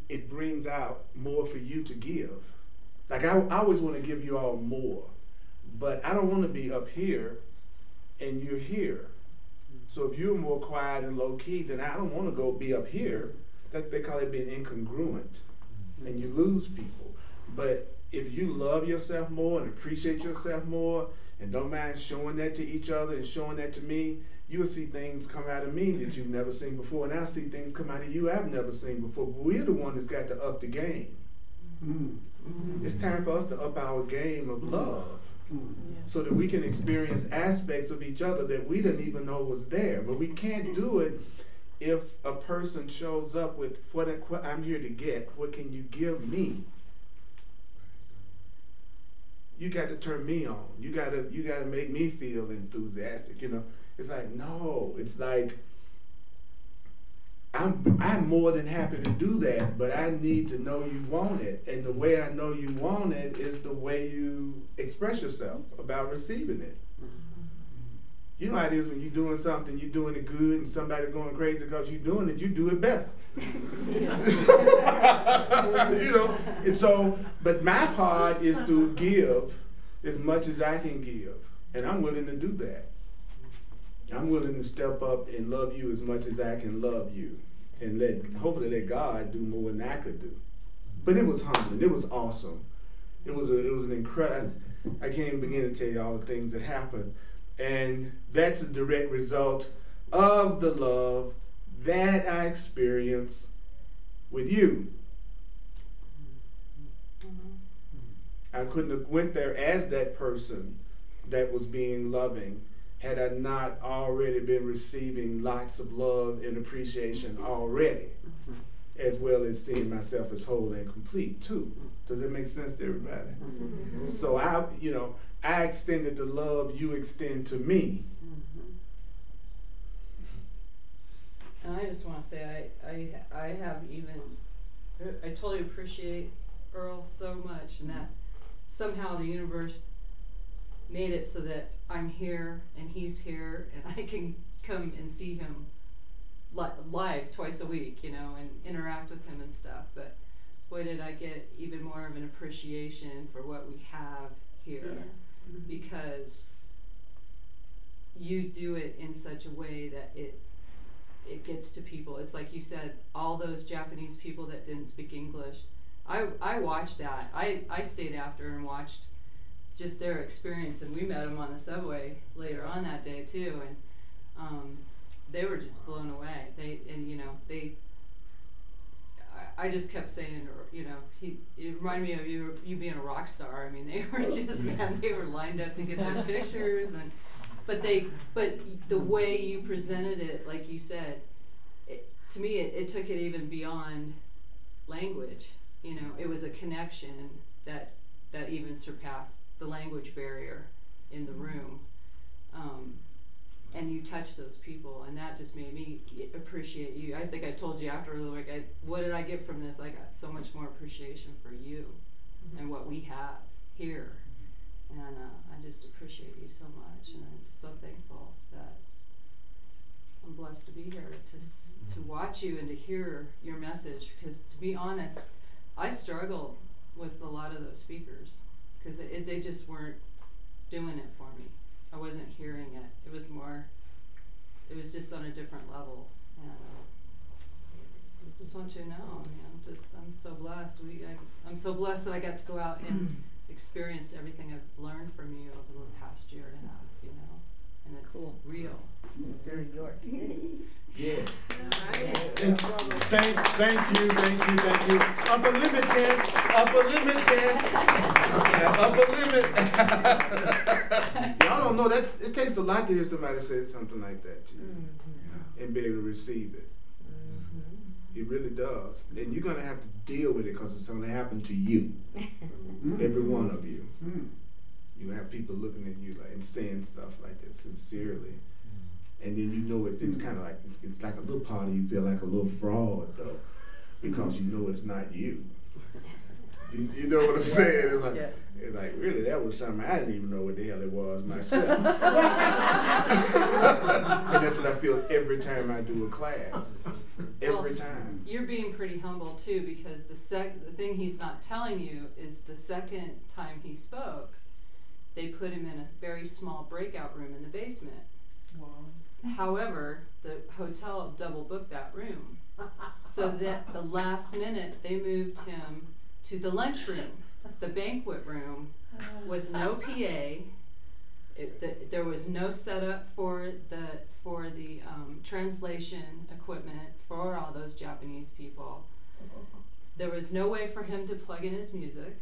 it brings out more for you to give. Like I always want to give you all more, but I don't want to be up here and you're here. So if you're more quiet and low key, then I don't want to go be up here. They call it being incongruent, and you lose people. But if you love yourself more and appreciate yourself more and don't mind showing that to each other and showing that to me, you'll see things come out of me that you've never seen before, and I'll see things come out of you I've never seen before. But we're the one that's got to up the game. It's time for us to up our game of love, so that we can experience aspects of each other that we didn't even know was there. But we can't do it if a person shows up with what I'm here to get. What can you give me? You got to turn me on. You got to make me feel enthusiastic. You know, it's like, no. It's like I'm more than happy to do that, but I need to know you want it. And the way I know you want it is the way you express yourself about receiving it. You know how it is when you're doing something, you're doing it good, and somebody going crazy because you're doing it, you do it better. You know, and so, but my part is to give as much as I can give, and I'm willing to do that. I'm willing to step up and love you as much as I can love you, and hopefully let God do more than I could do. But it was humbling. It was awesome. It was an incredible. I can't even begin to tell you all the things that happened, and that's a direct result of the love that I experienced with you. I couldn't have went there as that person that was being loving had I not already been receiving lots of love and appreciation already, as well as seeing myself as whole and complete too. Does that make sense to everybody? So I extended the love you extend to me. And I just want to say I totally appreciate Earl so much, and that somehow the universe made it so that I'm here and he's here and I can come and see him live twice a week, you know, and interact with him and stuff. But boy, did I get even more of an appreciation for what we have here, because you do it in such a way that it gets to people. It's like you said, all those Japanese people that didn't speak English, I watched that. I stayed after and watched just their experience, and we met them on the subway later on that day too, and they were just blown away. I just kept saying, you know, it reminded me of you being a rock star. I mean, they were just, man, they were lined up to get their pictures, and but the way you presented it, like you said, to me it took it even beyond language. You know, it was a connection that even surpassed the language barrier in the room. And you touched those people, and that just made me appreciate you. I think I told you after, like, what did I get from this? I got so much more appreciation for you and what we have here. And I just appreciate you so much, and I'm just so thankful that I'm blessed to be here to watch you and to hear your message, because to be honest, I struggled with a lot of those speakers because they just weren't doing it for me. I wasn't hearing it. It was just on a different level. And I just want you to know, I'm so blessed. I'm so blessed that I got to go out and experience everything I've learned from you over the past year and a half, you know, and it's real. New York City. Yeah. Yes. Thank you. Upper limit test. Upper limit. Y'all don't know, it takes a lot to hear somebody say something like that to you. and be able to receive it. It really does. And you're going to have to deal with it because it's going to happen to you. Every one of you. You have people looking at you like and saying stuff like that sincerely. And then you know it's kind of like, it's like a little part of you feel like a little fraud though, because you know it's not you. You know what I'm saying? It's like, really, that was something I didn't even know what the hell it was myself. And that's what I feel every time I do a class. Every time. You're being pretty humble too, because the thing he's not telling you is the second time he spoke, they put him in a very small breakout room in the basement. Wow. However, the hotel double booked that room. So that the last minute they moved him to the lunchroom, the banquet room, with no PA. There was no setup for the translation equipment for all those Japanese people. There was no way for him to plug in his music.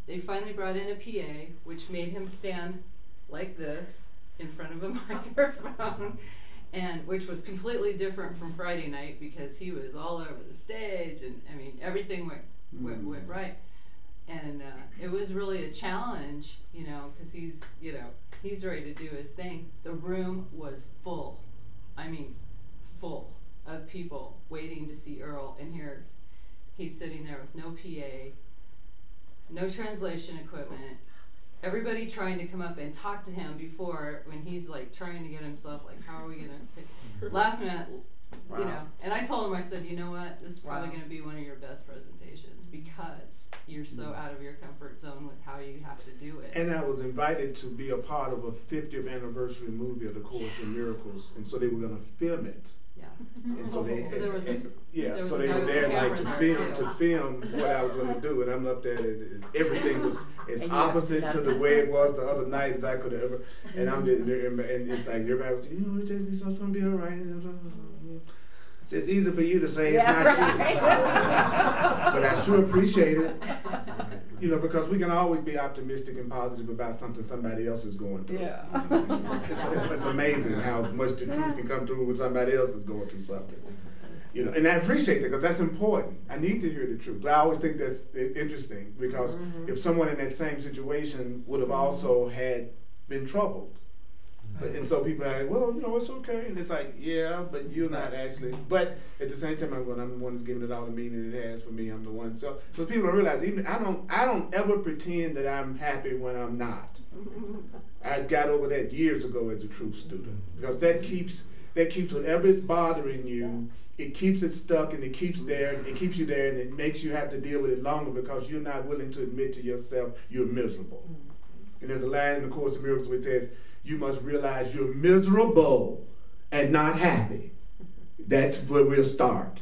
They finally brought in a PA, which made him stand like this in front of a microphone, and which was completely different from Friday night because he was all over the stage, and I mean everything went right. And it was really a challenge, you know, because he's ready to do his thing. The room was full. I mean, full of people waiting to see Earl, and here he's sitting there with no PA, no translation equipment, everybody trying to come up and talk to him before, when he's like trying to get himself like, how are we gonna pick? Last minute, you know, and I told him, I said, you know what, this is probably gonna be one of your best presentations because you're so out of your comfort zone with how you have to do it. And I was invited to be a part of a 50th anniversary movie of The Course in Miracles, and so they were gonna film it. And so they So there was a- there was so a they guy were with there a like camera to there, film what I was gonna do, and I'm up there and everything was as opposite to the way it was the other night as I could have ever. And I'm just, and it's like everybody was, you know, it's gonna be all right. It's just easy for you to say it's not you, but I sure appreciate it. You know, because we can always be optimistic and positive about something somebody else is going through. Yeah. It's amazing how much the truth can come through when somebody else is going through something. You know, and I appreciate that because that's important. I need to hear the truth. But I always think that's interesting because if someone in that same situation would have also had been troubled. And so people are like, well, you know, it's okay. And it's like, yeah, but you're not actually. But at the same time, I'm the one that's giving it all the meaning it has for me. I'm the one. So people don't realize, even I don't ever pretend that I'm happy when I'm not. I got over that years ago as a truth student because that keeps whatever is bothering you, it keeps it stuck and it keeps there and it keeps you there and it makes you have to deal with it longer because you're not willing to admit to yourself you're miserable. And there's a line in the Course in Miracles which says, you must realize you're miserable and not happy. That's where we'll start.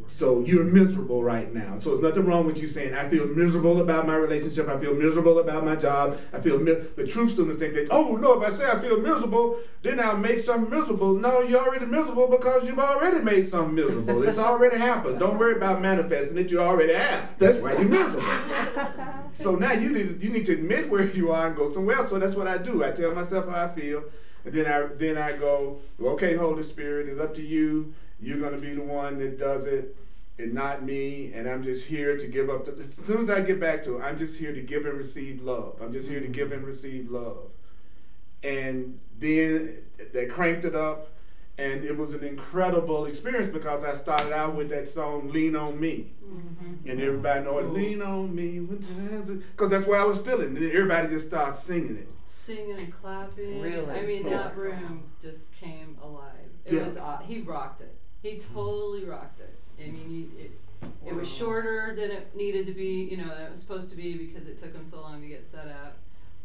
So you're miserable right now. So there's nothing wrong with you saying, I feel miserable about my relationship. I feel miserable about my job. The truth students think that, oh no, if I say I feel miserable, then I'll make something miserable. No, you're already miserable because you've already made something miserable. It's already happened. Don't worry about manifesting it. You already have. That's why you're miserable. So now you need to admit where you are and go somewhere else. So that's what I do. I tell myself how I feel. And then I go, well, okay, Holy Spirit, it's up to you. You're going to be the one that does it and not me. And I'm just here to give up. As soon as I get back to it, I'm just here to give and receive love. I'm just here to give and receive love. And then they cranked it up. And it was an incredible experience because I started out with that song, Lean on Me. And everybody know it, lean on me. Because that's what I was feeling. And then everybody just started singing it. Singing and clapping. Really? I mean, that room just came alive. It was he rocked it. He totally rocked it. I mean, it was shorter than it needed to be, you know, that it was supposed to be because it took him so long to get set up.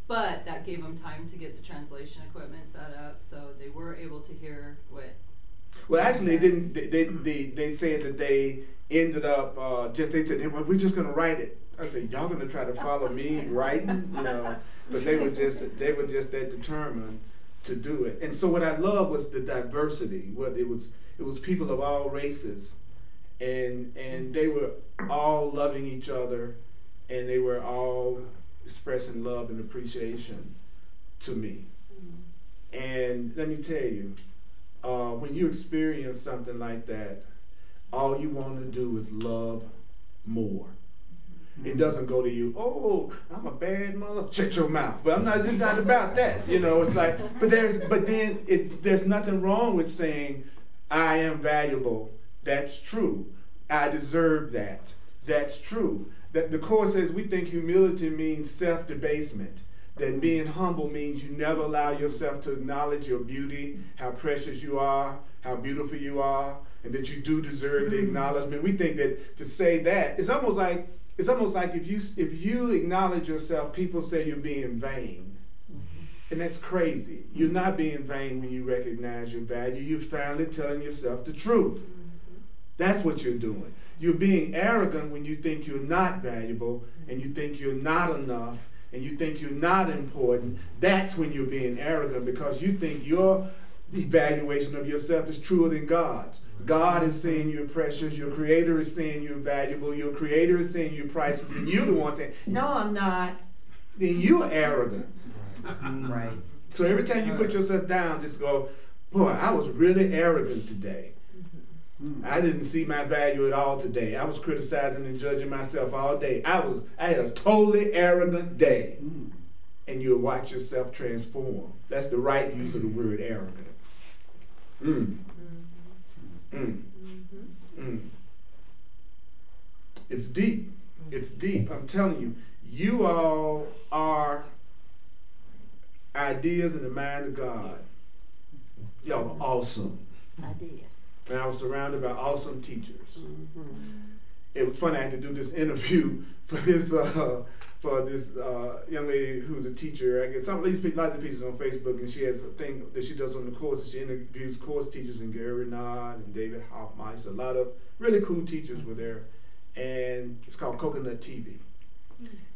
But that gave them time to get the translation equipment set up, so they were able to hear what. Well, actually, they didn't. They said that they ended up they said, hey, well, we're just gonna write it. I said, y'all gonna try to follow me writing, you know? But they were just that determined to do it. And so what I loved was the diversity. It was people of all races, and they were all loving each other, and they were all expressing love and appreciation to me. And let me tell you, when you experience something like that, all you want to do is love more. It doesn't go to you, oh, I'm a bad mother, shut your mouth. But I'm not, it's not about that. You know, it's like, but then there's nothing wrong with saying, I am valuable. That's true. I deserve that. That's true. That the Course says we think humility means self-debasement. That being humble means you never allow yourself to acknowledge your beauty, how precious you are, how beautiful you are, and that you do deserve the acknowledgement. We think that to say that, it's almost like if you acknowledge yourself, people say you're being vain. And that's crazy. You're not being vain when you recognize your value. You're finally telling yourself the truth. That's what you're doing. You're being arrogant when you think you're not valuable and you think you're not enough and you think you're not important. That's when you're being arrogant, because you think your evaluation of yourself is truer than God's. God is saying you're precious. Your Creator is saying you're valuable. Your Creator is saying you're priceless. And you're the one saying, no, I'm not. Then you're arrogant. Right. So every time you put yourself down, just go, boy, I was really arrogant today. I didn't see my value at all today. I was criticizing and judging myself all day. I had a totally arrogant day. And you'll watch yourself transform. That's the right use of the word arrogant. It's deep. It's deep. I'm telling you, you all are ideas in the mind of God. Y'all are awesome. Idea. And I was surrounded by awesome teachers. It was funny. I had to do this interview for this young lady who's a teacher. I get lots of pieces on Facebook, and she has a thing that she does on the course. And she interviews course teachers, and Gary Renard and David Hoffmeister. A lot of really cool teachers were there, and it's called Coconut TV,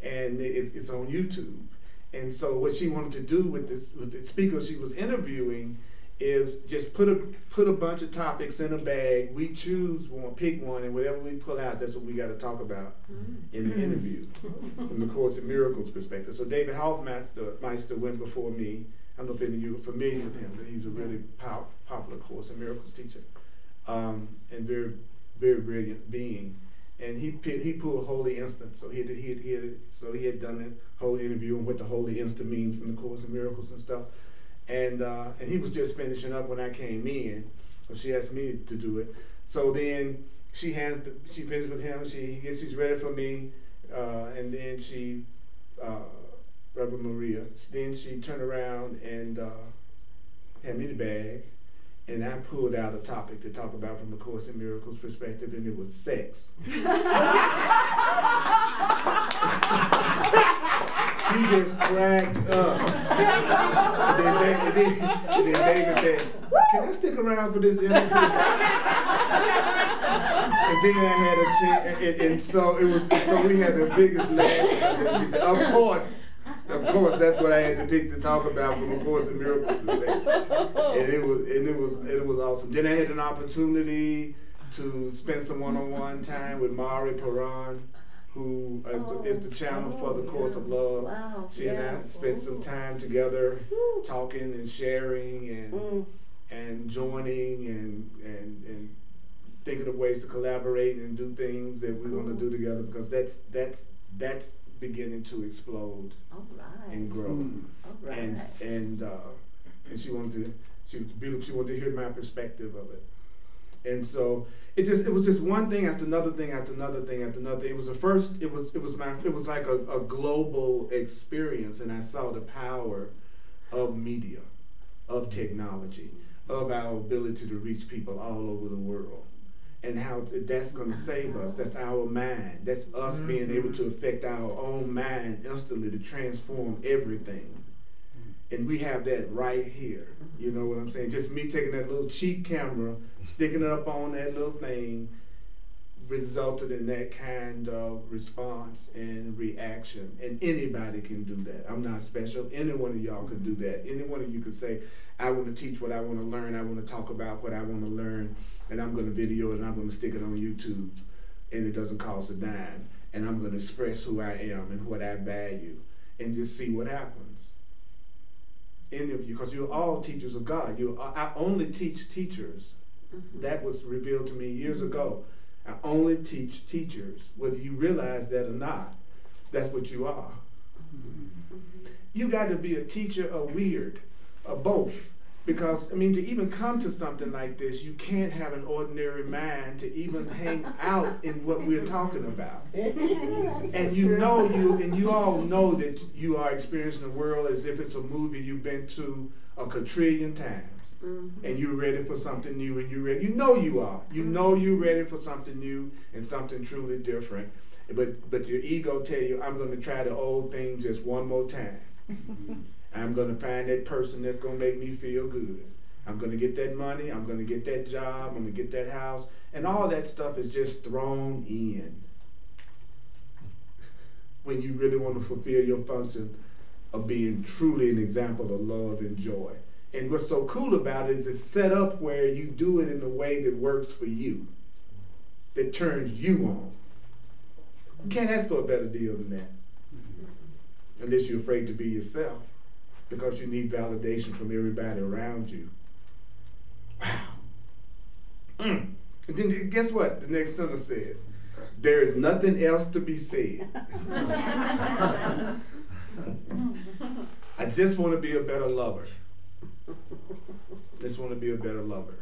and it's on YouTube. And so what she wanted to do with the speakers she was interviewing is just put a bunch of topics in a bag. We choose one, pick one, and whatever we pull out, that's what we got to talk about in the interview from the Course in Miracles perspective. So David Hoffmeister went before me. I don't know if any of you are familiar with him, but he's a really popular Course in Miracles teacher, and very, very brilliant being. And he pulled Holy Instant. So he had done a whole interview on what the Holy Instant means from the Course in Miracles and stuff. And he was just finishing up when I came in, so she asked me to do it. So then she finished with him. She's ready for me, and then Reverend Maria. Then she turned around and handed me the bag, and I pulled out a topic to talk about from the Course in Miracles perspective, and it was sex. She just cracked up. And then David said, can I stick around for this interview? And then I had a chance, and so we had the biggest laugh. She said, of course, that's what I had to pick to talk about from the Course in Miracles perspective. And it was awesome. Then I had an opportunity to spend some one-on-one time with Mari Paran, who is the channel for the Course of Love. Wow. She and I spent some time together talking and sharing and joining and thinking of ways to collaborate and do things that we want to do together, because that's beginning to explode and grow. And she was beautiful. She wanted to hear my perspective of it. And so it was just one thing after another thing after another thing after another thing. It was like a global experience, and I saw the power of media, of technology, of our ability to reach people all over the world, and how that's going to save us. That's our mind. That's us being able to affect our own mind instantly to transform everything. And we have that right here. You know what I'm saying? Just me taking that little cheap camera, sticking it up on that little thing, resulted in that kind of response and reaction. And anybody can do that. I'm not special. Any one of y'all could do that. Any one of you could say, I want to teach what I want to learn. I want to talk about what I want to learn. And I'm going to video it and I'm going to stick it on YouTube. And it doesn't cost a dime. And I'm going to express who I am and what I value. And just see what happens. any of you, because you're all teachers of God. I only teach teachers. That was revealed to me years ago. I only teach teachers. Whether you realize that or not, that's what you are. You got to be a teacher or weird, or both. Because, I mean, to even come to something like this, you can't have an ordinary mind to even hang out in what we're talking about. And you all know that you are experiencing the world as if it's a movie you've been to a quadrillion times. And you're ready for something new, and you know you are. You know you're ready for something new and something truly different. But your ego tell you, I'm going to try the old thing just one more time. I'm going to find that person that's going to make me feel good. I'm going to get that money. I'm going to get that job. I'm going to get that house. And all that stuff is just thrown in when you really want to fulfill your function of being truly an example of love and joy. And what's so cool about it is it's set up where you do it in a way that works for you, that turns you on. You can't ask for a better deal than that, unless you're afraid to be yourself, because you need validation from everybody around you. Wow. And then guess what? The next sentence says, there is nothing else to be said. I just want to be a better lover. Just want to be a better lover.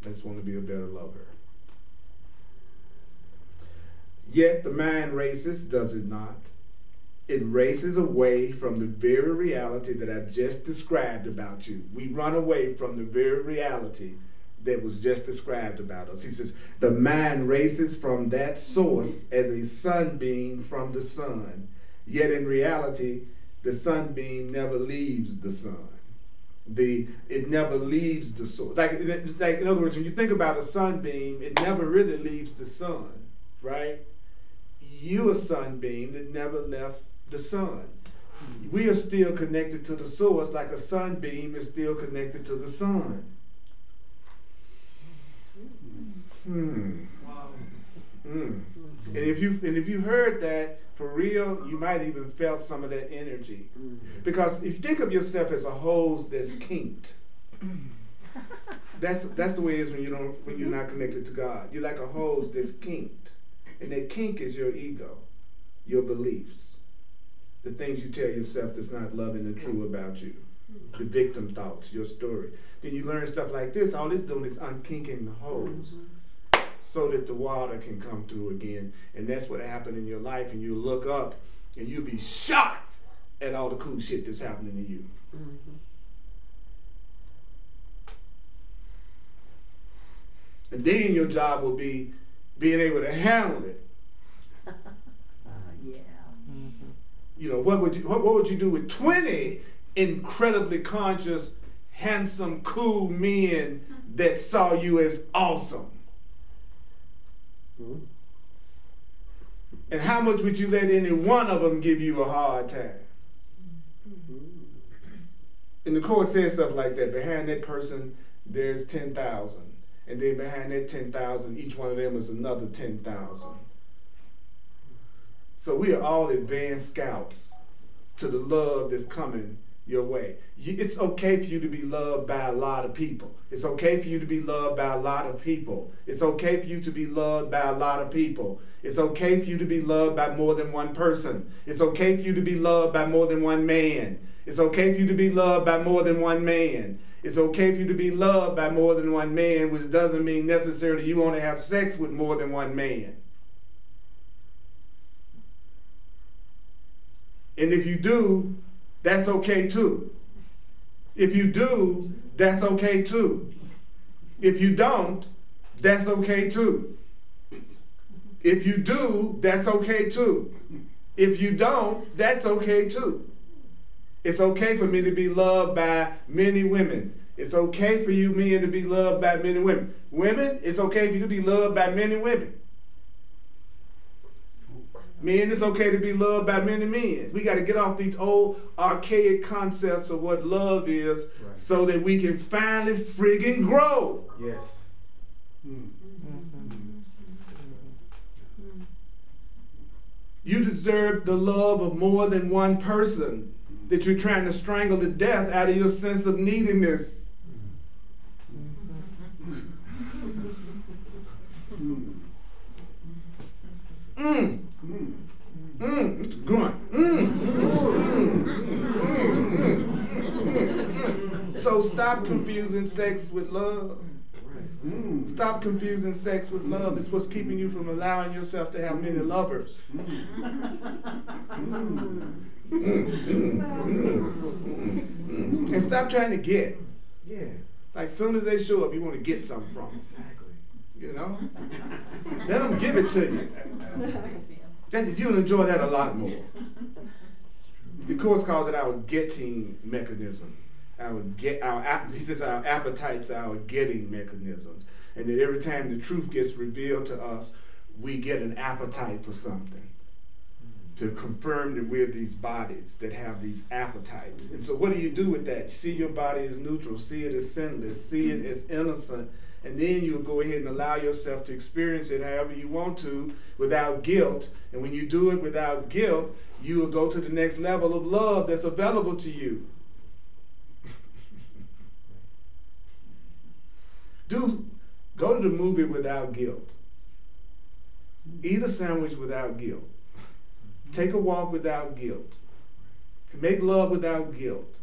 Just want to be a better lover. Yet the mind races, does it not? It races away from the very reality that I've just described about you. We run away from the very reality that was just described about us. He says, the mind races from that source as a sunbeam from the sun. Yet in reality, the sunbeam never leaves the sun. It never leaves the source. Like in other words, when you think about a sunbeam, it never really leaves the sun, right? You a sunbeam that never left the sun. We are still connected to the source, like a sunbeam is still connected to the sun. Wow. And if you heard that for real, you might even felt some of that energy. Because if you think of yourself as a hose that's kinked, that's the way it is when you're not connected to God. You're like a hose that's kinked, and that kink is your ego, your beliefs, the things you tell yourself that's not loving and true about you, the victim thoughts, your story. Then you learn stuff like this. All it's doing is unkinking the hose, so that the water can come through again. And that's what happened in your life. And you look up and you'll be shocked at all the cool shit that's happening to you. And then your job will be being able to handle it. You know, what would you do with 20 incredibly conscious, handsome, cool men that saw you as awesome? And how much would you let any one of them give you a hard time? And the Course says stuff like that. Behind that person, there's 10,000. And then behind that 10,000, each one of them is another 10,000. So we are all advanced scouts to the love that's coming your way. It's okay for you to be loved by a lot of people. It's okay for you to be loved by a lot of people. It's okay for you to be loved by a lot of people. It's okay for you to be loved by more than one person. It's okay for you to be loved by more than one man. It's okay for you to be loved by more than one man. It's okay for you to be loved by more than one man, which doesn't mean necessarily you want to have sex with more than one man. And if you do, that's okay too. If you do, that's okay too. If you don't, that's okay too. If you do, that's okay too. If you don't, that's okay too. It's okay for me to be loved by many women. It's okay for you men to be loved by many women. Women, it's okay for you to be loved by many women. Men, it's okay to be loved by many men. We got to get off these old archaic concepts of what love is, right, so that we can finally friggin' grow. Yes. You deserve the love of more than one person. that you're trying to strangle to death out of your sense of neediness. It's grunt. So stop confusing sex with love. Stop confusing sex with love. It's what's keeping you from allowing yourself to have many lovers. And stop trying to get. Yeah. Like as soon as they show up, you want to get something from them. Exactly. You know? Let them give it to you. You'll enjoy that a lot more. The Course calls it our getting mechanism. He says our appetites are our getting mechanisms. And that every time the truth gets revealed to us, we get an appetite for something. To confirm that we're these bodies that have these appetites. And so what do you do with that? See your body as neutral, see it as sinless, see it as innocent, and then you'll go ahead and allow yourself to experience it however you want to without guilt. And when you do it without guilt, you will go to the next level of love that's available to you. Go to the movie without guilt. Eat a sandwich without guilt. Take a walk without guilt. Make love without guilt.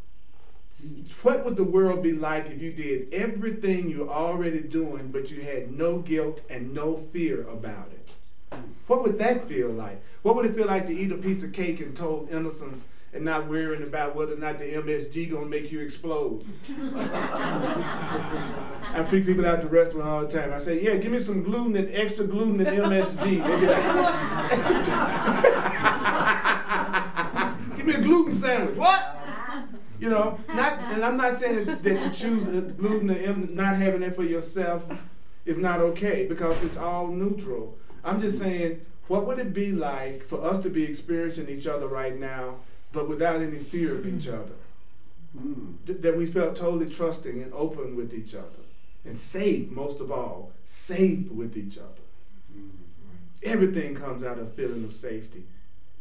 What would the world be like if you did everything you're already doing, but you had no guilt and no fear about it? What would that feel like? What would it feel like to eat a piece of cake in total innocence and not worrying about whether or not the MSG gonna make you explode? I freak people out at the restaurant all the time. I say, yeah, give me some gluten and extra gluten and MSG. They be like, what? Give me a gluten sandwich. What? You know, and I'm not saying that to choose gluten and not having it for yourself is not okay, because it's all neutral. I'm just saying, what would it be like for us to be experiencing each other right now, but without any fear of each other? That we felt totally trusting and open with each other. And safe, most of all, safe with each other. Everything comes out of a feeling of safety.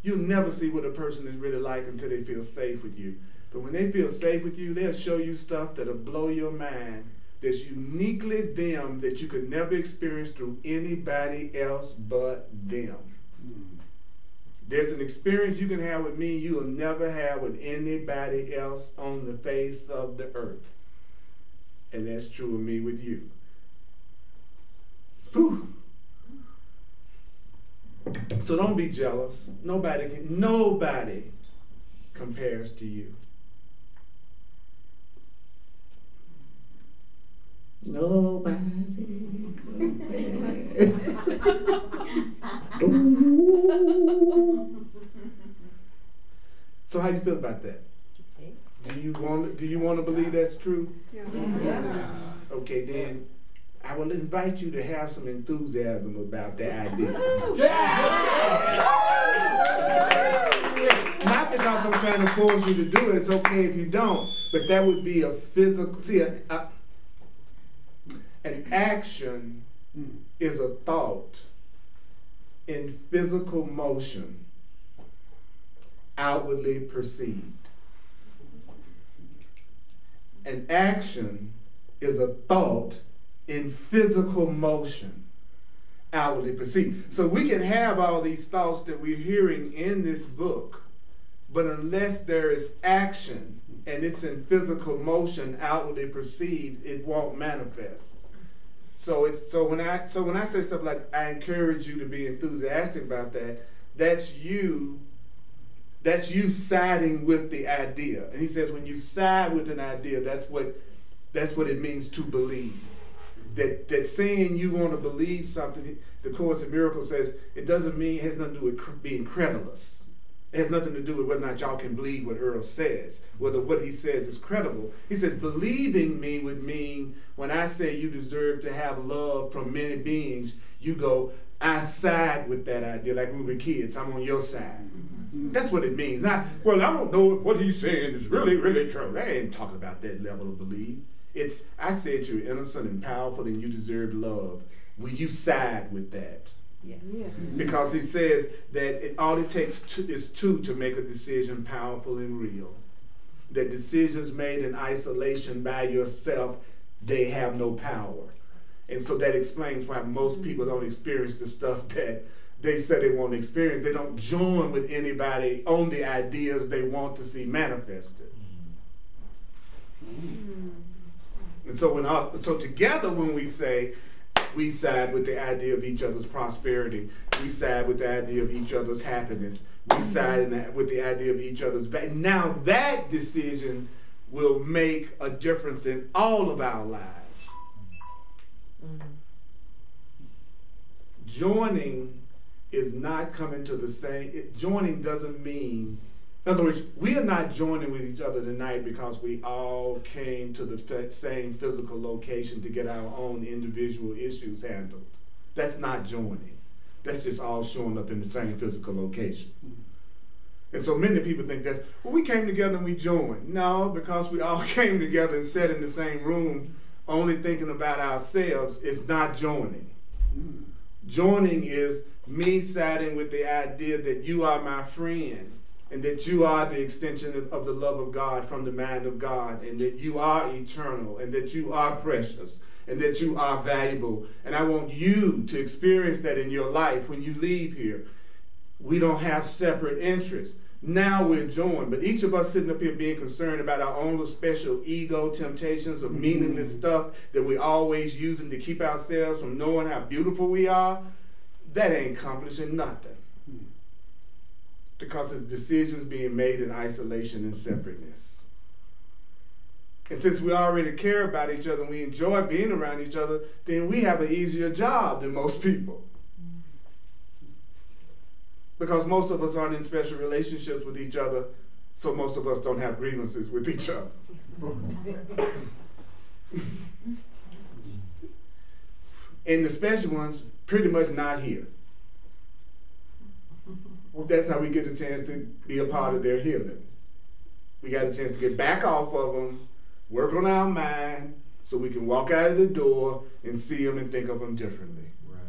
You'll never see what a person is really like until they feel safe with you. But when they feel safe with you, they'll show you stuff that'll blow your mind, that's uniquely them, that you could never experience through anybody else but them. There's an experience you can have with me you will never have with anybody else on the face of the earth. And that's true of me with you. Whew. So don't be jealous. Nobody compares to you. Nobody compares. So how do you feel about that? Do you want to believe that's true? Yes. Okay, then I will invite you to have some enthusiasm about the idea. Not because I'm trying to force you to do it. It's okay if you don't. But that would be a physical. See, an action is a thought in physical motion, outwardly perceived. An action is a thought in physical motion, outwardly perceived. So we can have all these thoughts that we're hearing in this book, but unless there is action and it's in physical motion, outwardly perceived, it won't manifest. So when I say something like, I encourage you to be enthusiastic about that, that's you siding with the idea. And he says when you side with an idea, that's what it means to believe. That saying you want to believe something, the Course in Miracles says, it doesn't mean, it has nothing to do with being credulous. It has nothing to do with whether or not y'all can believe what Earl says, whether what he says is credible. He says believing me would mean when I say you deserve to have love from many beings, you go, I side with that idea. Like when we were kids, I'm on your side. That's what it means. Not, well, I don't know if what he's saying is really, really true. I ain't talking about that level of belief. It's, I said you're innocent and powerful and you deserve love. Will you side with that? Yes. Because he says that all it takes is two to make a decision powerful and real. that decisions made in isolation by yourself, they have no power. And so that explains why most people don't experience the stuff that they say they won't experience. They don't join with anybody on the ideas they want to see manifested. And so together when we say we side with the idea of each other's prosperity, we side with the idea of each other's happiness, we side with the idea of each other's now that decision will make a difference in all of our lives. Joining is not coming to the same, joining doesn't mean, in other words, we are not joining with each other tonight because we all came to the same physical location to get our own individual issues handled. That's not joining. That's just all showing up in the same physical location. And so many people think that's, well, we came together and we joined. No, because we all came together and sat in the same room only thinking about ourselves, it's not joining. Joining is me siding with the idea that you are my friend and that you are the extension of the love of God from the mind of God, and that you are eternal and that you are precious and that you are valuable. And I want you to experience that in your life when you leave here. We don't have separate interests. Now we're joined, but each of us sitting up here being concerned about our own little special ego temptations of meaningless stuff that we're always using to keep ourselves from knowing how beautiful we are, that ain't accomplishing nothing. Because it's decisions being made in isolation and separateness. And since we already care about each other and we enjoy being around each other, then we have an easier job than most people. Because most of us aren't in special relationships with each other, so most of us don't have grievances with each other. And the special ones, pretty much not here. That's how we get a chance to be a part of their healing. We got a chance to get back off of them, work on our mind, so we can walk out of the door and see them and think of them differently. Right.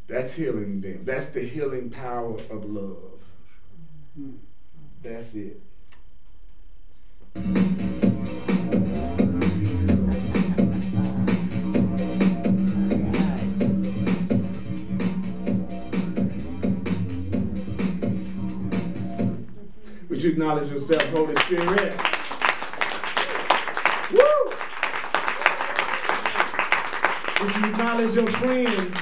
That's healing them. That's the healing power of love. That's it. Would you acknowledge yourself, Holy Spirit? Woo! Would you acknowledge your friends?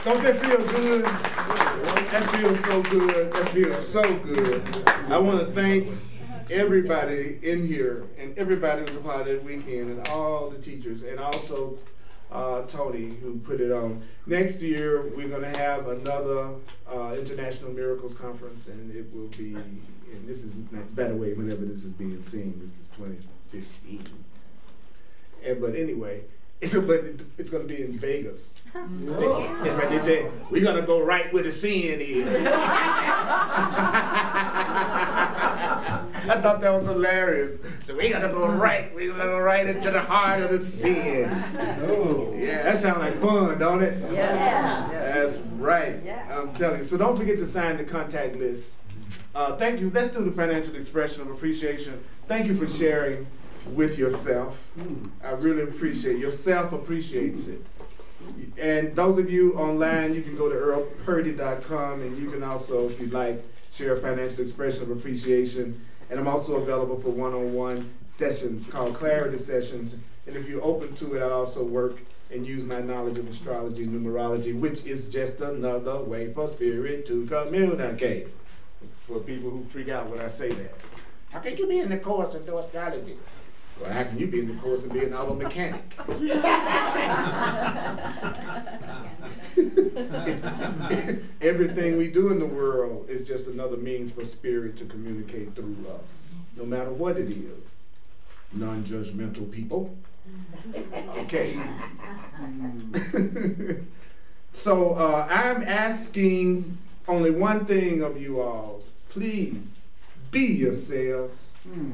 Don't that feel good? That feels so good. That feels so good. I want to thank everybody in here and everybody who's a part of that weekend and all the teachers and also Tony, who put it on. Next year, we're going to have another International Miracles Conference, and it will be, and this is, by the way, whenever this is being seen, this is 2015. But anyway, it's going to be in Vegas. That's right, they said, we're going to go right where the sin is. I thought that was hilarious. So we're going to go right into the heart of the sin. Oh, yeah, that sounds like fun, don't it? Yeah. That's right. Yeah. I'm telling you. So don't forget to sign the contact list. Thank you. Let's do the financial expression of appreciation. Thank you for sharing with yourself. I really appreciate it. Yourself appreciates it. And those of you online, you can go to earlpurdy.com, and you can also, if you'd like, share a financial expression of appreciation. And I'm also available for one-on-one sessions called Clarity Sessions. And if you're open to it, I also work and use my knowledge of astrology and numerology, which is just another way for spirit to communicate. For people who freak out when I say that. How can you be in the course and do astrology? Well, how can you be in the course and be an auto mechanic? Everything we do in the world is just another means for spirit to communicate through us, no matter what it is. Non-judgmental people. Okay. So I'm asking only one thing of you all. Please, be yourselves.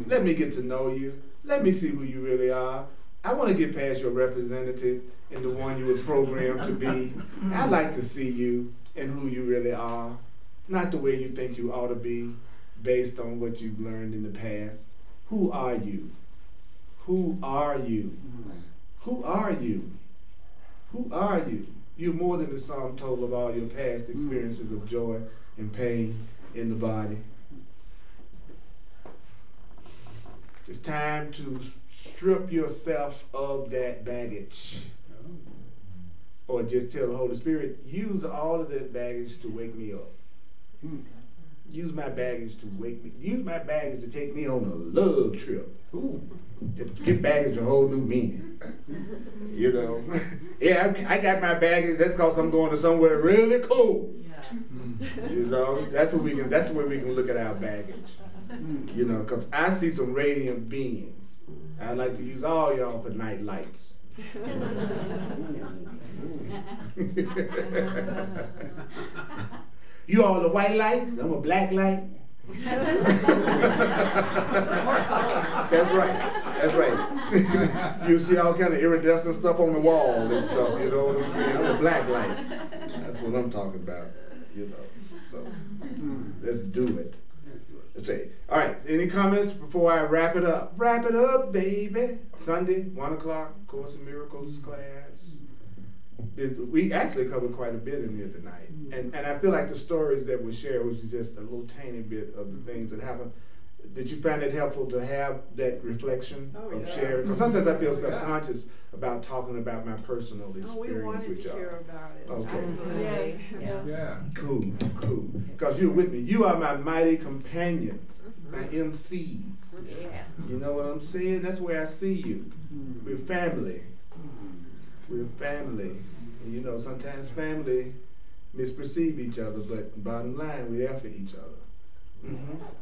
Let me get to know you. Let me see who you really are. I want to get past your representative and the one you were programmed to be. I'd like to see you. and who you really are, not the way you think you ought to be based on what you've learned in the past. Who are you? Who are you? Who are you? Who are you? You're more than the sum total of all your past experiences of joy and pain in the body. It's time to strip yourself of that baggage. Or just tell the Holy Spirit, use all of that baggage to wake me up. Use my baggage to wake me. Use my baggage to take me on a love trip. Just give baggage a whole new meaning. You know. Yeah, I got my baggage. That's because I'm going to somewhere really cool. Yeah. You know, that's the way we can look at our baggage. You know, because I see some radiant beings. I like to use all y'all for night lights. You all the white lights, I'm a black light. That's right. That's right. You see all kind of iridescent stuff on the wall and stuff, you know what I'm saying? I'm a black light. That's what I'm talking about, you know. So let's do it. Let's say, all right, any comments before I wrap it up? Wrap it up, baby. Sunday, 1 o'clock, Course in Miracles class. We actually covered quite a bit in here tonight. And I feel like the stories that were shared was just a little tiny bit of the things that happened. Did you find it helpful to have that reflection of sharing? Because sometimes I feel self-conscious about talking about my personal experience with y'all. We wanted to hear about it. Okay. Absolutely. Yes. Yeah. Cool. Because you're with me. You are my mighty companions, my MCs. Yeah. You know what I'm saying? That's where I see you. We're family. We're family. And you know, sometimes family misperceive each other, but bottom line, we're there for each other.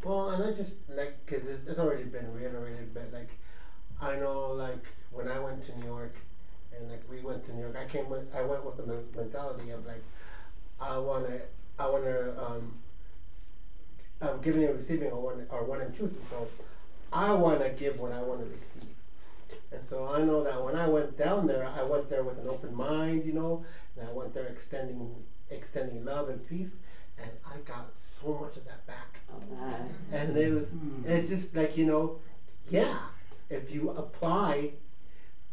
Well, and I just, like, because it's already been reiterated, but, like, I know, like, when I went to New York, and, like, we went to New York, I went with the mentality of, like, giving and receiving are one in truth. So I want to give what I want to receive. And so I know that when I went down there, I went there with an open mind, you know, and I went there extending love and peace, and I got so much of that back. And it's just like, you know, yeah, if you apply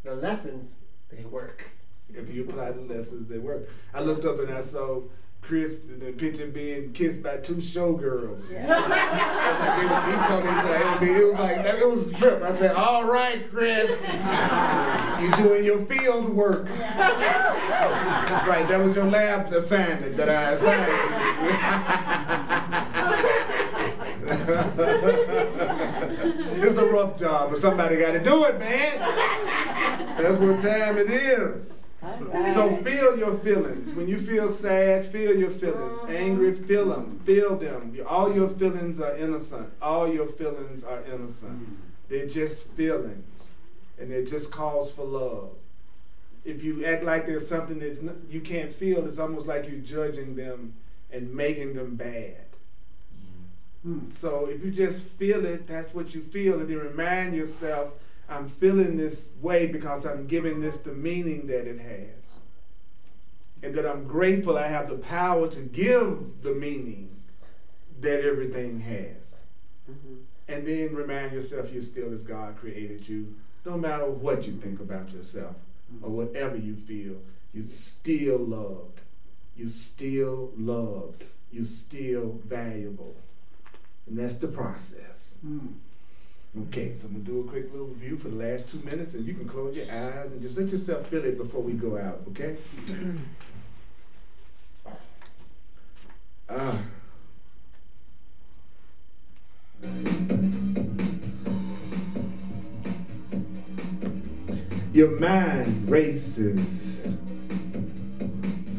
the lessons, they work. If you apply the lessons, they work. I looked up and I saw Chris, the picture being kissed by 2 showgirls. Yeah. They were each on each other. It was like, it was a trip. I said, all right, Chris, you doing your field work. That's right, that was your lab assignment that I assigned. It's a rough job, but somebody got to do it, man. That's what time it is. So feel your feelings. When you feel sad, feel your feelings. Angry, feel them. Feel them. All your feelings are innocent. All your feelings are innocent. They're just feelings. And they're just calls for love. If you act like there's something that you can't feel, it's almost like you're judging them and making them bad. So if you just feel it, that's what you feel. And then remind yourself, I'm feeling this way because I'm giving this the meaning that it has. And that I'm grateful I have the power to give the meaning that everything has. And then remind yourself you're still as God created you. No matter what you think about yourself or whatever you feel, you're still loved. You're still loved. You're still valuable. And that's the process. Okay, so I'm going to do a quick little review for the last 2 minutes, and you can close your eyes and just let yourself feel it before we go out, okay? Your mind races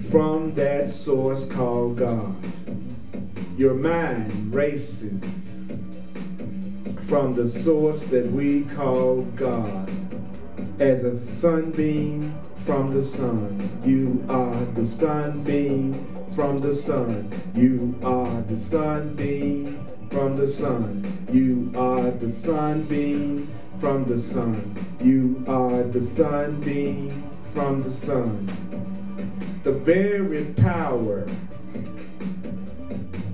from that source called God. Your mind races from the source that we call God. As a sunbeam from the sun, you are the sunbeam from the sun. You are the sunbeam from the sun. You are the sunbeam from the sun. You are the sunbeam from the sun. The very power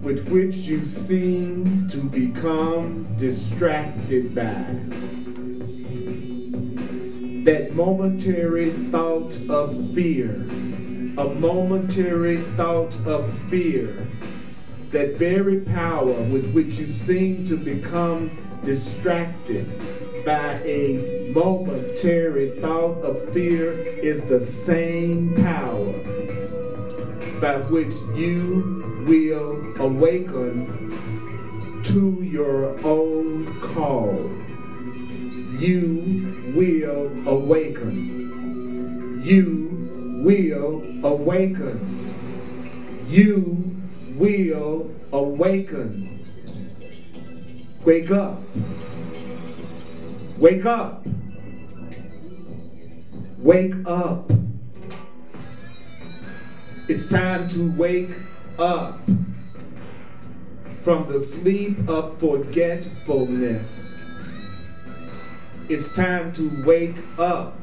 with which you seem to become distracted by. That momentary thought of fear, a momentary thought of fear, that very power with which you seem to become distracted by a momentary thought of fear is the same power by which you will awaken to your own call. You will awaken. You will awaken. You will awaken. Wake up. Wake up. Wake up. It's time to wake up from the sleep of forgetfulness. It's time to wake up.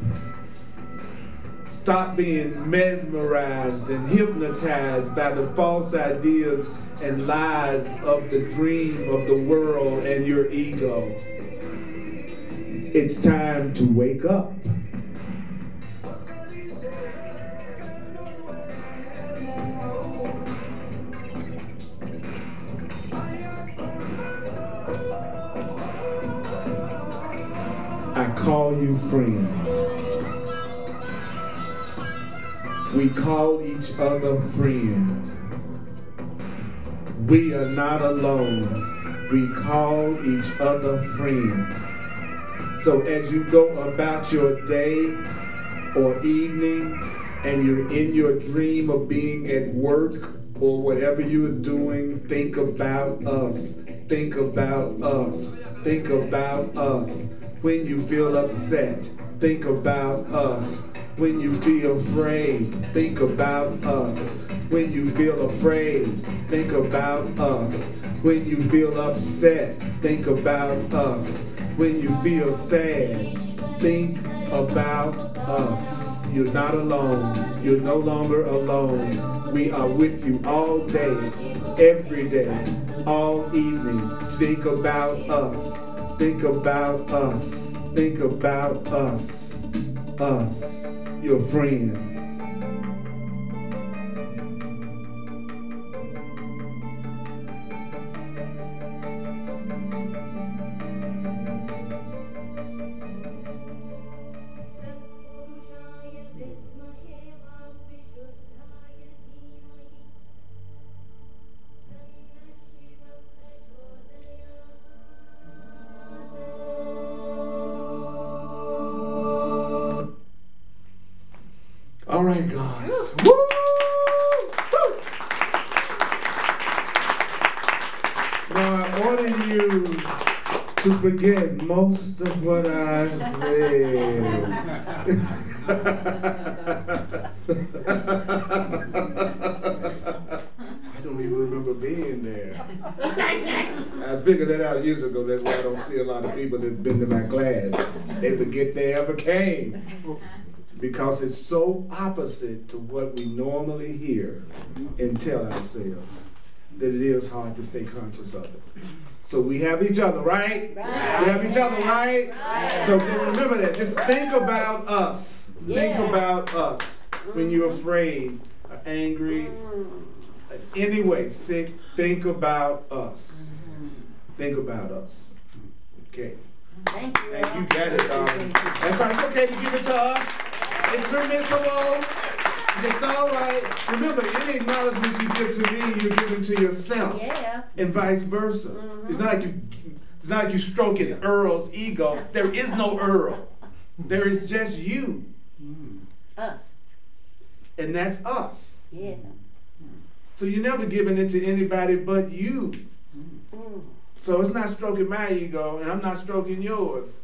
Stop being mesmerized and hypnotized by the false ideas and lies of the dream of the world and your ego. It's time to wake up. I call you friend. We call each other friend. We are not alone. We call each other friend. So as you go about your day or evening and you're in your dream of being at work or whatever you're doing, think about us. Think about us. Think about us. When you feel upset, think about us. When you feel afraid, think about us. When you feel afraid, think about us. When you feel upset, think about us. When you feel sad, think about us. You're not alone. You're no longer alone. We are with you all day, every day, all evening. Think about us. Think about us. Think about us. Us, your friends. All right, gods. Woo! Woo! Now, I order you to forget most of what I said. I don't even remember being there. I figured that out years ago. That's why I don't see a lot of people that's been to my class. They forget they ever came. Because it's so opposite to what we normally hear and tell ourselves that it is hard to stay conscious of it. So we have each other, right? Right. We have each other, right? Right. So remember that. Just think about us. Yeah. Think about us. When you're afraid, or angry, anyway, sick, think about us. Think about us. Okay. Thank you. And you got it, darling. That's right. It's okay to give it to us. It's permissible. It's all right. Remember, any acknowledgement you give to me, you're giving to yourself. Yeah. And vice versa. Mm-hmm. It's not like you stroking Earl's ego. There is no Earl. There is just you. Us. And that's us. Yeah. So you're never giving it to anybody but you. So it's not stroking my ego, and I'm not stroking yours.